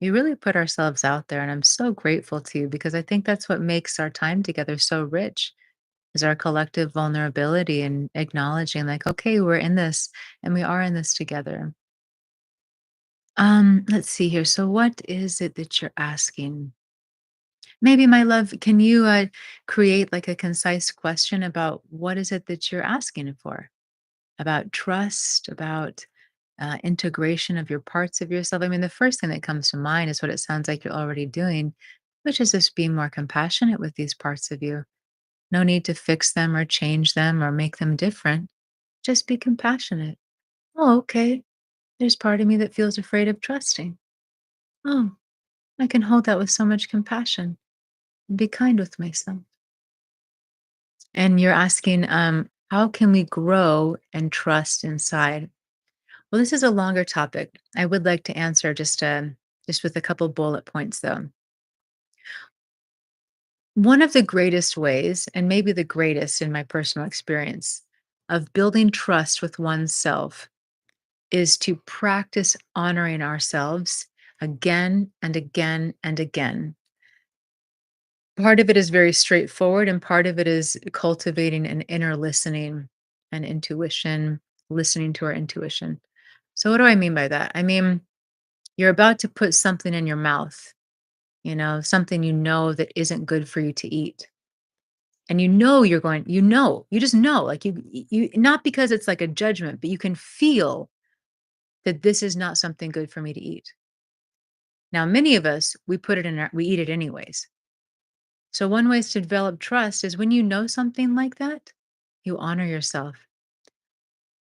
we really put ourselves out there and I'm so grateful to you because I think that's what makes our time together so rich is our collective vulnerability and acknowledging like, okay, we're in this and we are in this together. Let's see here. So what is it that you're asking? Maybe, my love, can you create like a concise question about what is it that you're asking for? About trust, about integration of your parts of yourself. I mean, the first thing that comes to mind is what it sounds like you're already doing, which is just being more compassionate with these parts of you. No need to fix them or change them or make them different. Just be compassionate. Oh, okay. There's part of me that feels afraid of trusting. Oh, I can hold that with so much compassion and be kind with myself. And you're asking, how can we grow and trust inside? Well, this is a longer topic. I would like to answer just with a couple bullet points, though. One of the greatest ways, and maybe the greatest in my personal experience, of building trust with oneself is to practice honoring ourselves again and again and again. Part of it is very straightforward, and part of it is cultivating an inner listening and intuition, listening to our intuition. So, what do I mean by that? I mean, you're about to put something in your mouth, something that isn't good for you to eat. And you just know, like not because it's like a judgment, but you can feel that this is not something good for me to eat. Now, many of us, we eat it anyways. So, one way to develop trust is when you know something like that, you honor yourself.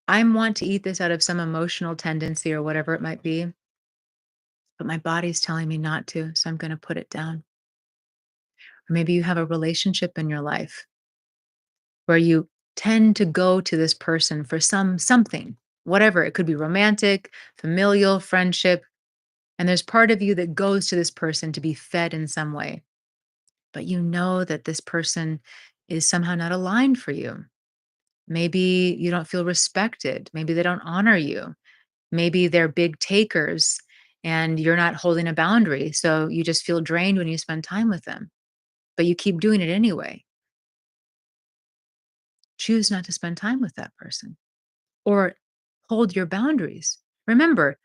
I want to eat this out of some emotional tendency or whatever it might be, but my body's telling me not to. So, I'm going to put it down. Or maybe you have a relationship in your life where you tend to go to this person for something, whatever. It could be romantic, familial, friendship. And there's part of you that goes to this person to be fed in some way. But you know that this person is somehow not aligned for you. Maybe you don't feel respected. Maybe they don't honor you. Maybe they're big takers and you're not holding a boundary. So you just feel drained when you spend time with them, but you keep doing it anyway. Choose not to spend time with that person or hold your boundaries. Remember,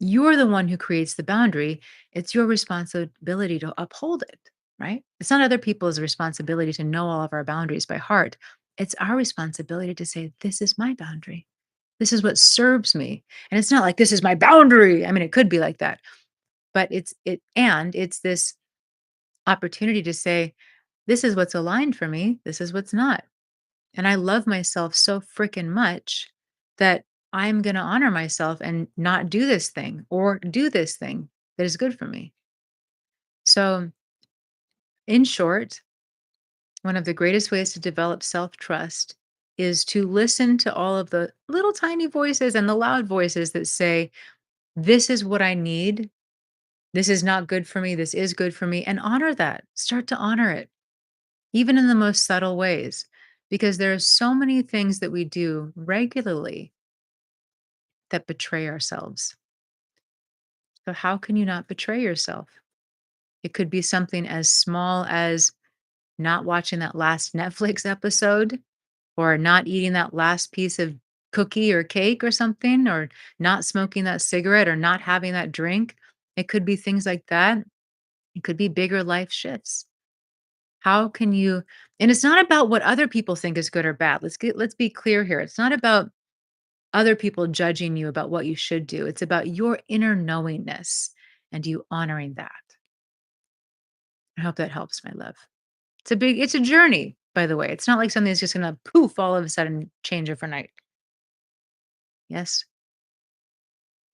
you're the one who creates the boundary. It's your responsibility to uphold it, right? It's not other people's responsibility to know all of our boundaries by heart. It's our responsibility to say, this is my boundary. This is what serves me. And it's not like this is my boundary. I mean, it could be like that, but it's this opportunity to say, this is what's aligned for me. This is what's not. And I love myself so freaking much that I'm going to honor myself and not do this thing or do this thing that is good for me. So, in short, one of the greatest ways to develop self trust is to listen to all of the little tiny voices and the loud voices that say, this is what I need. This is not good for me. This is good for me. And honor that. Start to honor it, even in the most subtle ways, because there are so many things that we do regularly that betray ourselves. So, how can you not betray yourself? It could be something as small as not watching that last Netflix episode or not eating that last piece of cookie or cake or something, or not smoking that cigarette or not having that drink. It could be things like that. It could be bigger life shifts. How can you and it's not about what other people think is good or bad. Let's be clear here. It's not about other people judging you about what you should do. It's about your inner knowingness and you honoring that. I hope that helps, my love. It's a journey, by the way. It's not like something that's just gonna poof all of a sudden change overnight. Yes?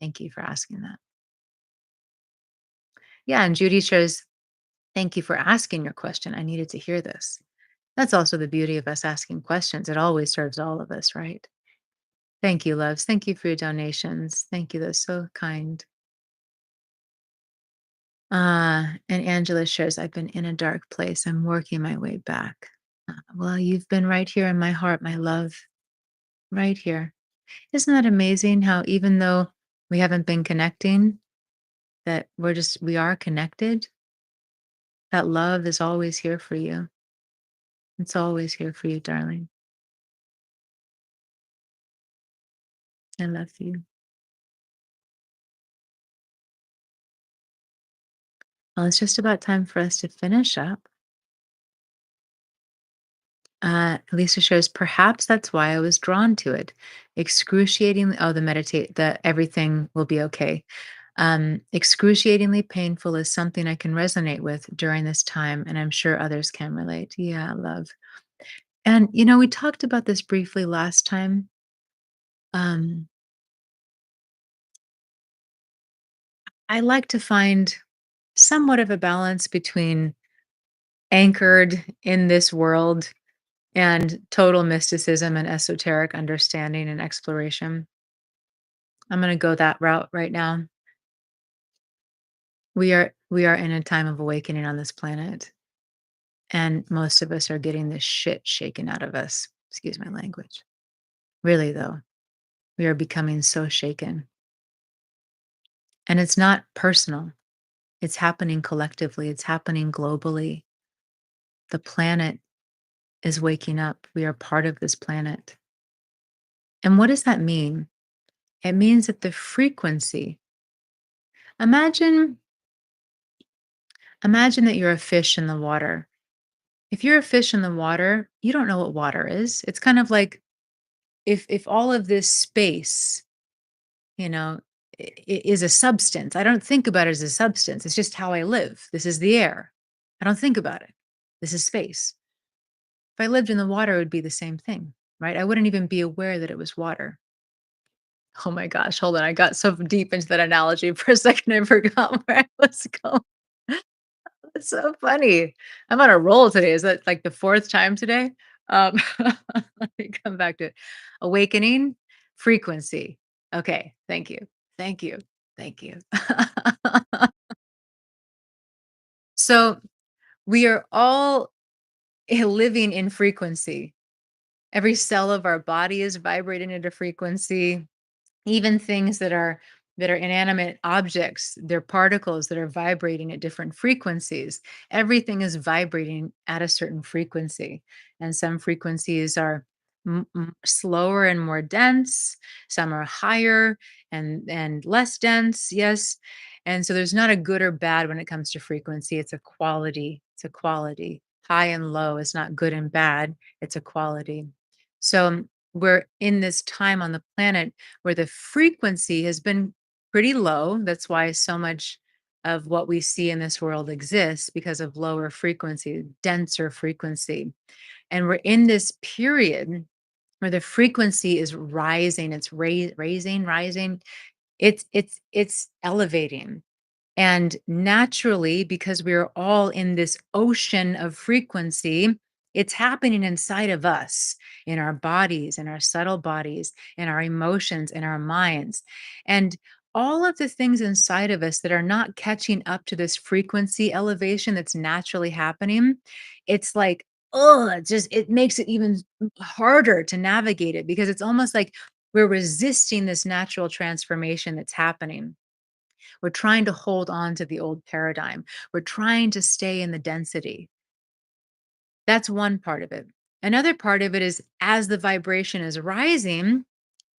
Thank you for asking that. Yeah, and Judy says, thank you for asking your question. I needed to hear this. That's also the beauty of us asking questions. It always serves all of us, right? Thank you, loves. Thank you for your donations. Thank you. That's so kind. And Angela shares, I've been in a dark place. I'm working my way back. Well, you've been right here in my heart, my love, right here. Isn't that amazing how even though we haven't been connecting, that we are connected? That love is always here for you. It's always here for you, darling. I love you. Well, it's just about time for us to finish up. Lisa shares, perhaps that's why I was drawn to it. Excruciatingly, oh, the everything will be okay. Excruciatingly painful is something I can resonate with during this time, and I'm sure others can relate. Yeah, love. And, we talked about this briefly last time. Um, I like to find somewhat of a balance between anchored in this world and total mysticism and esoteric understanding and exploration. I'm going to go that route right now. We are in a time of awakening on this planet, and most of us are getting this shit shaken out of us. Excuse my language. Really though, we are becoming so shaken. And it's not personal. It's happening collectively. It's happening globally. The planet is waking up. We are part of this planet. And what does that mean? It means that the frequency, imagine imagine that you're a fish in the water. If you're a fish in the water, you don't know what water is. It's kind of like if all of this space, you know, is a substance. I don't think about it as a substance. It's just how I live. This is the air. I don't think about it. This is space. If I lived in the water, it would be the same thing, right? I wouldn't even be aware that it was water. Oh my gosh, hold on. I got so deep into that analogy for a second, I forgot where I was going. It's so funny. I'm on a roll today. Is that like the fourth time today? Let me come back to it. Awakening, frequency. Okay, thank you. Thank you. Thank you. So we are all living in frequency. Every cell of our body is vibrating at a frequency. Even things that are inanimate objects, they're particles that are vibrating at different frequencies. Everything is vibrating at a certain frequency, and some frequencies are slower and more dense, some are higher and less dense, yes. And so there's not a good or bad when it comes to frequency. It's a quality. It's a quality. High and low is not good and bad. It's a quality. So we're in this time on the planet where the frequency has been pretty low. That's why so much of what we see in this world exists, because of lower frequency, denser frequency. And we're in this period where the frequency is rising. It's raising, rising. It's elevating. And naturally, because we're all in this ocean of frequency, it's happening inside of us, in our bodies, in our subtle bodies, in our emotions, in our minds. And all of the things inside of us that are not catching up to this frequency elevation that's naturally happening, it's like, oh, it makes it even harder to navigate it, because it's almost like we're resisting this natural transformation that's happening. We're trying to hold on to the old paradigm. We're trying to stay in the density. That's one part of it. Another part of it is, as the vibration is rising,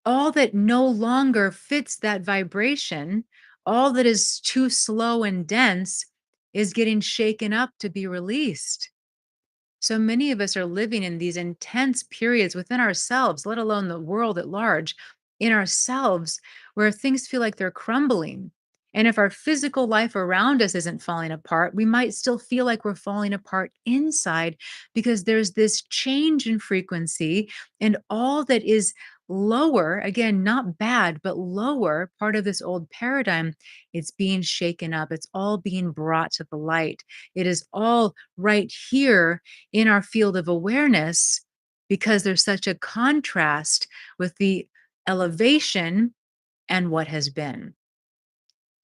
all that no longer fits that vibration, all that is too slow and dense, is getting shaken up to be released. So many of us are living in these intense periods within ourselves, let alone the world at large, in ourselves, where things feel like they're crumbling. And if our physical life around us isn't falling apart, we might still feel like we're falling apart inside, because there's this change in frequency, and all that is lower, again, not bad, but lower, part of this old paradigm, it's being shaken up. It's all being brought to the light. It is all right here in our field of awareness, because there's such a contrast with the elevation and what has been.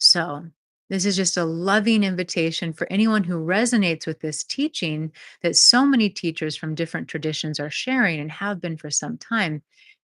So, this is just a loving invitation for anyone who resonates with this teaching that so many teachers from different traditions are sharing and have been for some time.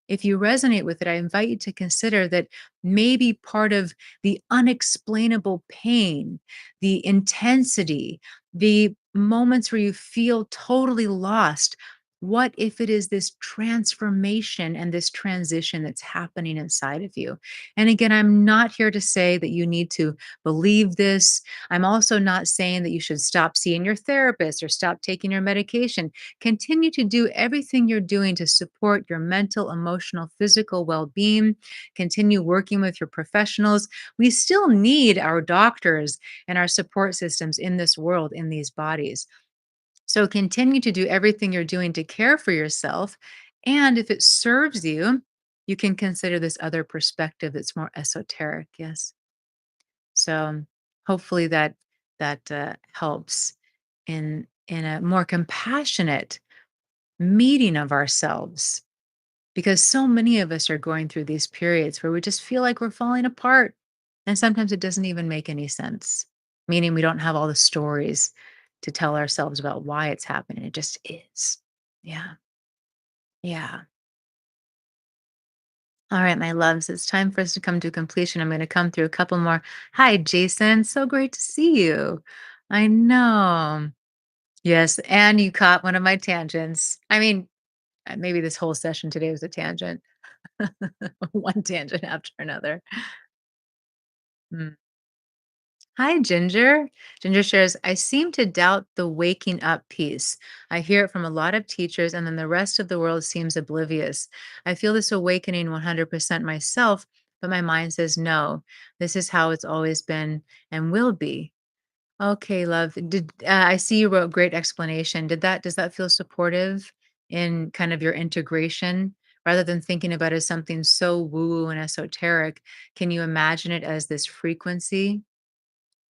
If you resonate with it, I invite you to consider that maybe part of the unexplainable pain, the intensity, the moments where you feel totally lost, what if it is this transformation and this transition that's happening inside of you? And again, I'm not here to say that you need to believe this. I'm also not saying that you should stop seeing your therapist or stop taking your medication. Continue to do everything you're doing to support your mental, emotional, physical well being. Continue working with your professionals. We still need our doctors and our support systems in this world, in these bodies. So continue to do everything you're doing to care for yourself. And if it serves you, you can consider this other perspective that's more esoteric. Yes. So hopefully that helps in a more compassionate meeting of ourselves, because so many of us are going through these periods where we just feel like we're falling apart, and sometimes it doesn't even make any sense, meaning we don't have all the stories to tell ourselves about why it's happening. It just is. Yeah. Yeah. All right, my loves, it's time for us to come to completion. I'm going to come through a couple more. Hi, Jason. So great to see you. I know. Yes. And you caught one of my tangents. I mean, maybe this whole session today was a tangent. One tangent after another. Mm. Hi, Ginger. Ginger shares, I seem to doubt the waking up piece. I hear it from a lot of teachers, and then the rest of the world seems oblivious. I feel this awakening 100% myself, but my mind says no. This is how it's always been and will be. Okay, love. I see you wrote great explanation. Does that feel supportive in kind of your integration rather than thinking about it as something so woo and esoteric? Can you imagine it as this frequency?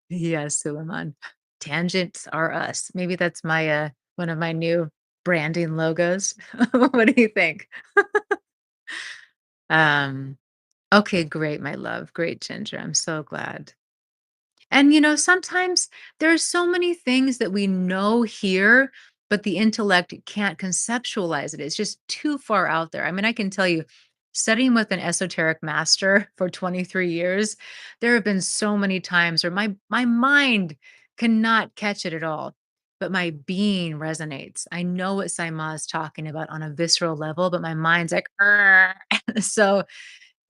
Yes, Suleiman. Tangents are us. Maybe that's my one of my new branding logos. What do you think? Um, okay, great, my love. Great, Ginger. I'm so glad. And sometimes there's so many things that we know here, but the intellect can't conceptualize it. It's just too far out there. I mean, I can tell you, studying with an esoteric master for 23 years, there have been so many times where my mind cannot catch it at all, but my being resonates. I know what Saima is talking about on a visceral level, but my mind's like, "Arr." So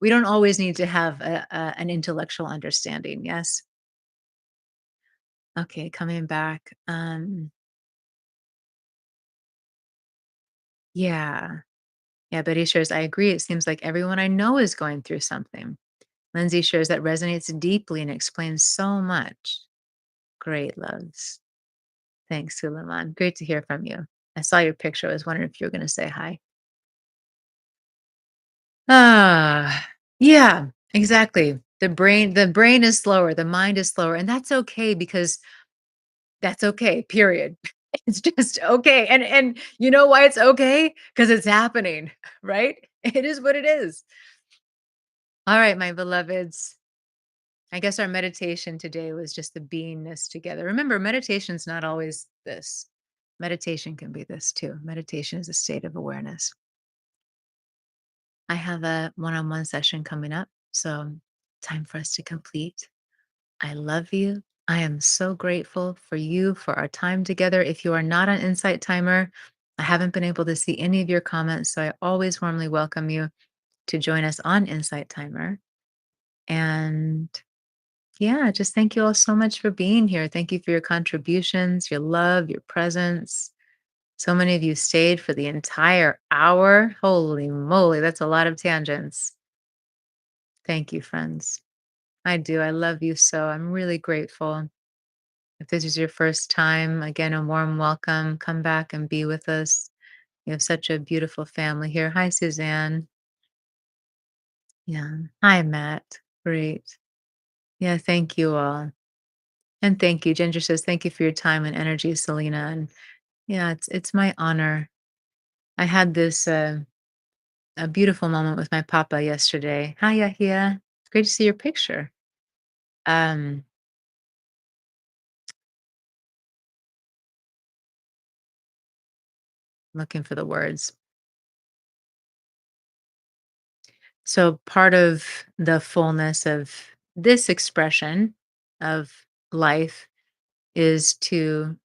we don't always need to have an intellectual understanding. Yes. Okay, coming back. Yeah. Yeah, Betty shares, I agree. It seems like everyone I know is going through something. Lindsay shares that resonates deeply and explains so much. Great, loves. Thanks, Suleiman. Great to hear from you. I saw your picture. I was wondering if you were going to say hi. Yeah, exactly. The brain is slower, the mind is slower, and that's okay because that's okay, period. It's just okay, and you know why it's okay? Because it's happening, right? It is what it is. Alright, my beloveds. I guess our meditation today was just the beingness together. Remember, meditation's not always this. Meditation can be this too. Meditation is a state of awareness. I have a one-on-one session coming up, so time for us to complete. I love you. I am so grateful for you, for our time together. If you are not on Insight Timer, I haven't been able to see any of your comments, so I always warmly welcome you to join us on Insight Timer. And yeah, just thank you all so much for being here. Thank you for your contributions, your love, your presence. So many of you stayed for the entire hour. Holy moly, that's a lot of tangents. Thank you, friends. I do. I love you so. I'm really grateful. If this is your first time, again, a warm welcome. Come back and be with us. You have such a beautiful family here. Hi, Suzanne. Yeah. Hi, Matt. Great. Yeah, thank you all. And thank you. Ginger says, thank you for your time and energy, Selena. And yeah, it's my honor. I had this a beautiful moment with my papa yesterday. Hi, Yahia. It's great to see your picture. Um, looking for the words. So part of the fullness of this expression of life is to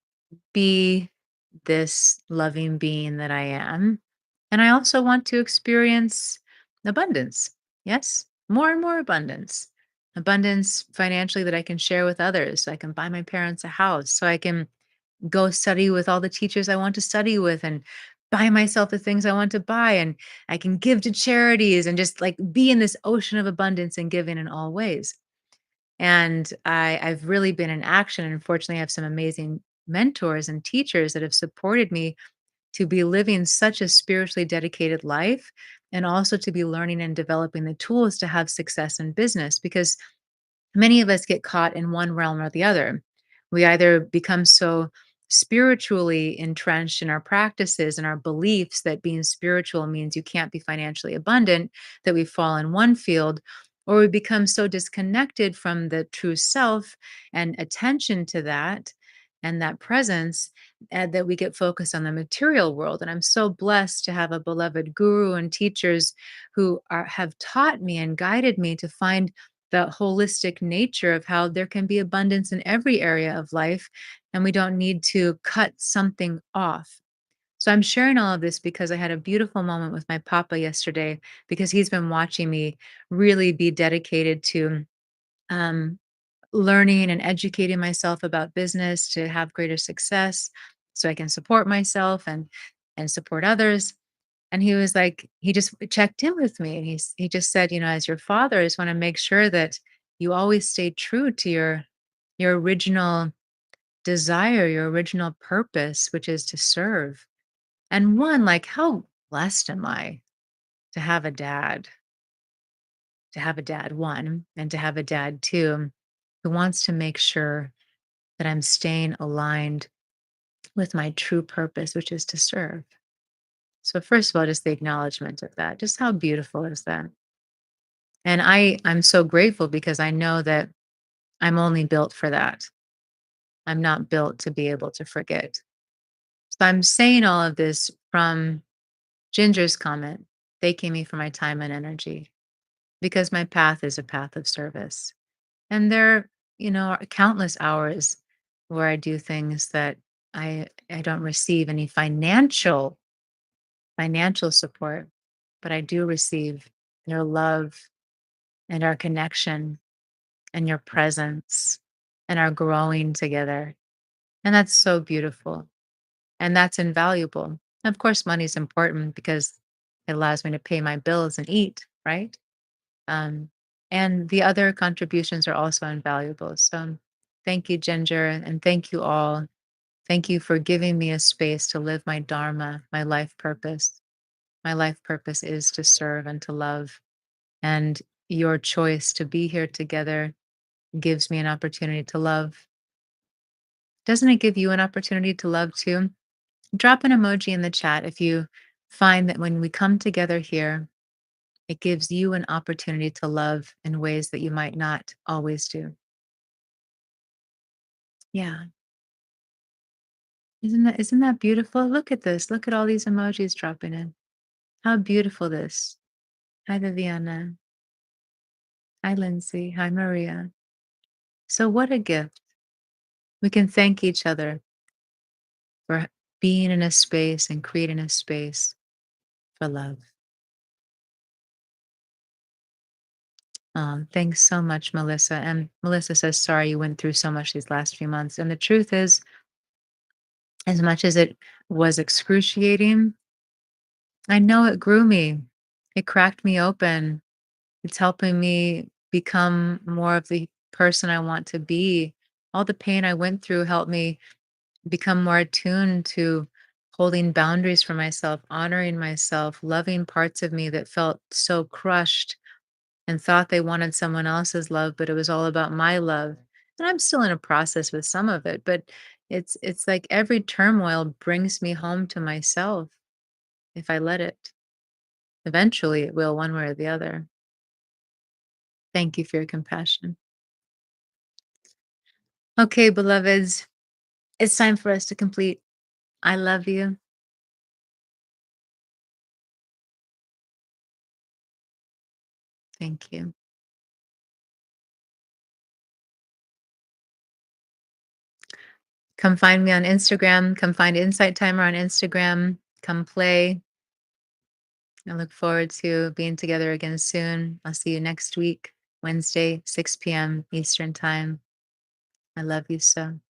be this loving being that I am. And I also want to experience abundance. Yes, more and more abundance. Abundance financially that I can share with others. So I can buy my parents a house. So I can go study with all the teachers I want to study with and buy myself the things I want to buy. And I can give to charities and just like be in this ocean of abundance and giving in all ways. And I've really been in action. And unfortunately, I have some amazing mentors and teachers that have supported me to be living such a spiritually dedicated life and also to be learning and developing the tools to have success in business because many of us get caught in one realm or the other. We either become so spiritually entrenched in our practices and our beliefs that being spiritual means you can't be financially abundant, that we fall in one field, or we become so disconnected from the true self and attention to that and that presence that we get focused on the material world. And I'm so blessed to have a beloved guru and teachers who have taught me and guided me to find the holistic nature of how there can be abundance in every area of life and we don't need to cut something off. So I'm sharing all of this because I had a beautiful moment with my papa yesterday because he's been watching me really be dedicated to um, learning and educating myself about business to have greater success so I can support myself and support others. And he was like, he just checked in with me and he just said, as your father, I just want to make sure that you always stay true to your original desire, your original purpose, which is to serve. And one, like, how blessed am I to have a dad, one, and to have a dad two, who wants to make sure that I'm staying aligned with my true purpose, which is to serve. So first of all, just the acknowledgement of that. Just how beautiful is that? And I'm so grateful because I know that I'm only built for that. I'm not built to be able to forget. So I'm saying all of this from Ginger's comment, thanking me for my time and energy because my path is a path of service. And there, are countless hours where I do things that I don't receive any financial support, but I do receive your love and our connection and your presence and our growing together. And that's so beautiful. And that's invaluable. Of course, money is important because it allows me to pay my bills and eat, right? Um, and the other contributions are also invaluable. So thank you, Ginger, and thank you all. Thank you for giving me a space to live my dharma, my life purpose. My life purpose is to serve and to love. And your choice to be here together gives me an opportunity to love. Doesn't it give you an opportunity to love too? Drop an emoji in the chat if you find that when we come together here, it gives you an opportunity to love in ways that you might not always do. Yeah. Isn't that beautiful? Look at this. Look at all these emojis dropping in. How beautiful this. Hi Viviana. Hi Lindsay. Hi Maria. So what a gift. We can thank each other for being in a space and creating a space for love. Thanks so much, Melissa. And Melissa says, sorry you went through so much these last few months. And the truth is, as much as it was excruciating, I know it grew me. It cracked me open. It's helping me become more of the person I want to be. All the pain I went through helped me become more attuned to holding boundaries for myself, honoring myself, loving parts of me that felt so crushed and thought they wanted someone else's love, but it was all about my love. And I'm still in a process with some of it, but it's like every turmoil brings me home to myself if I let it. Eventually it will one way or the other. Thank you for your compassion. Okay, beloveds, it's time for us to complete. I love you. Thank you. Come find me on Instagram. Come find Insight Timer on Instagram. Come play. I look forward to being together again soon. I'll see you next week, Wednesday, 6 p.m. Eastern Time. I love you so.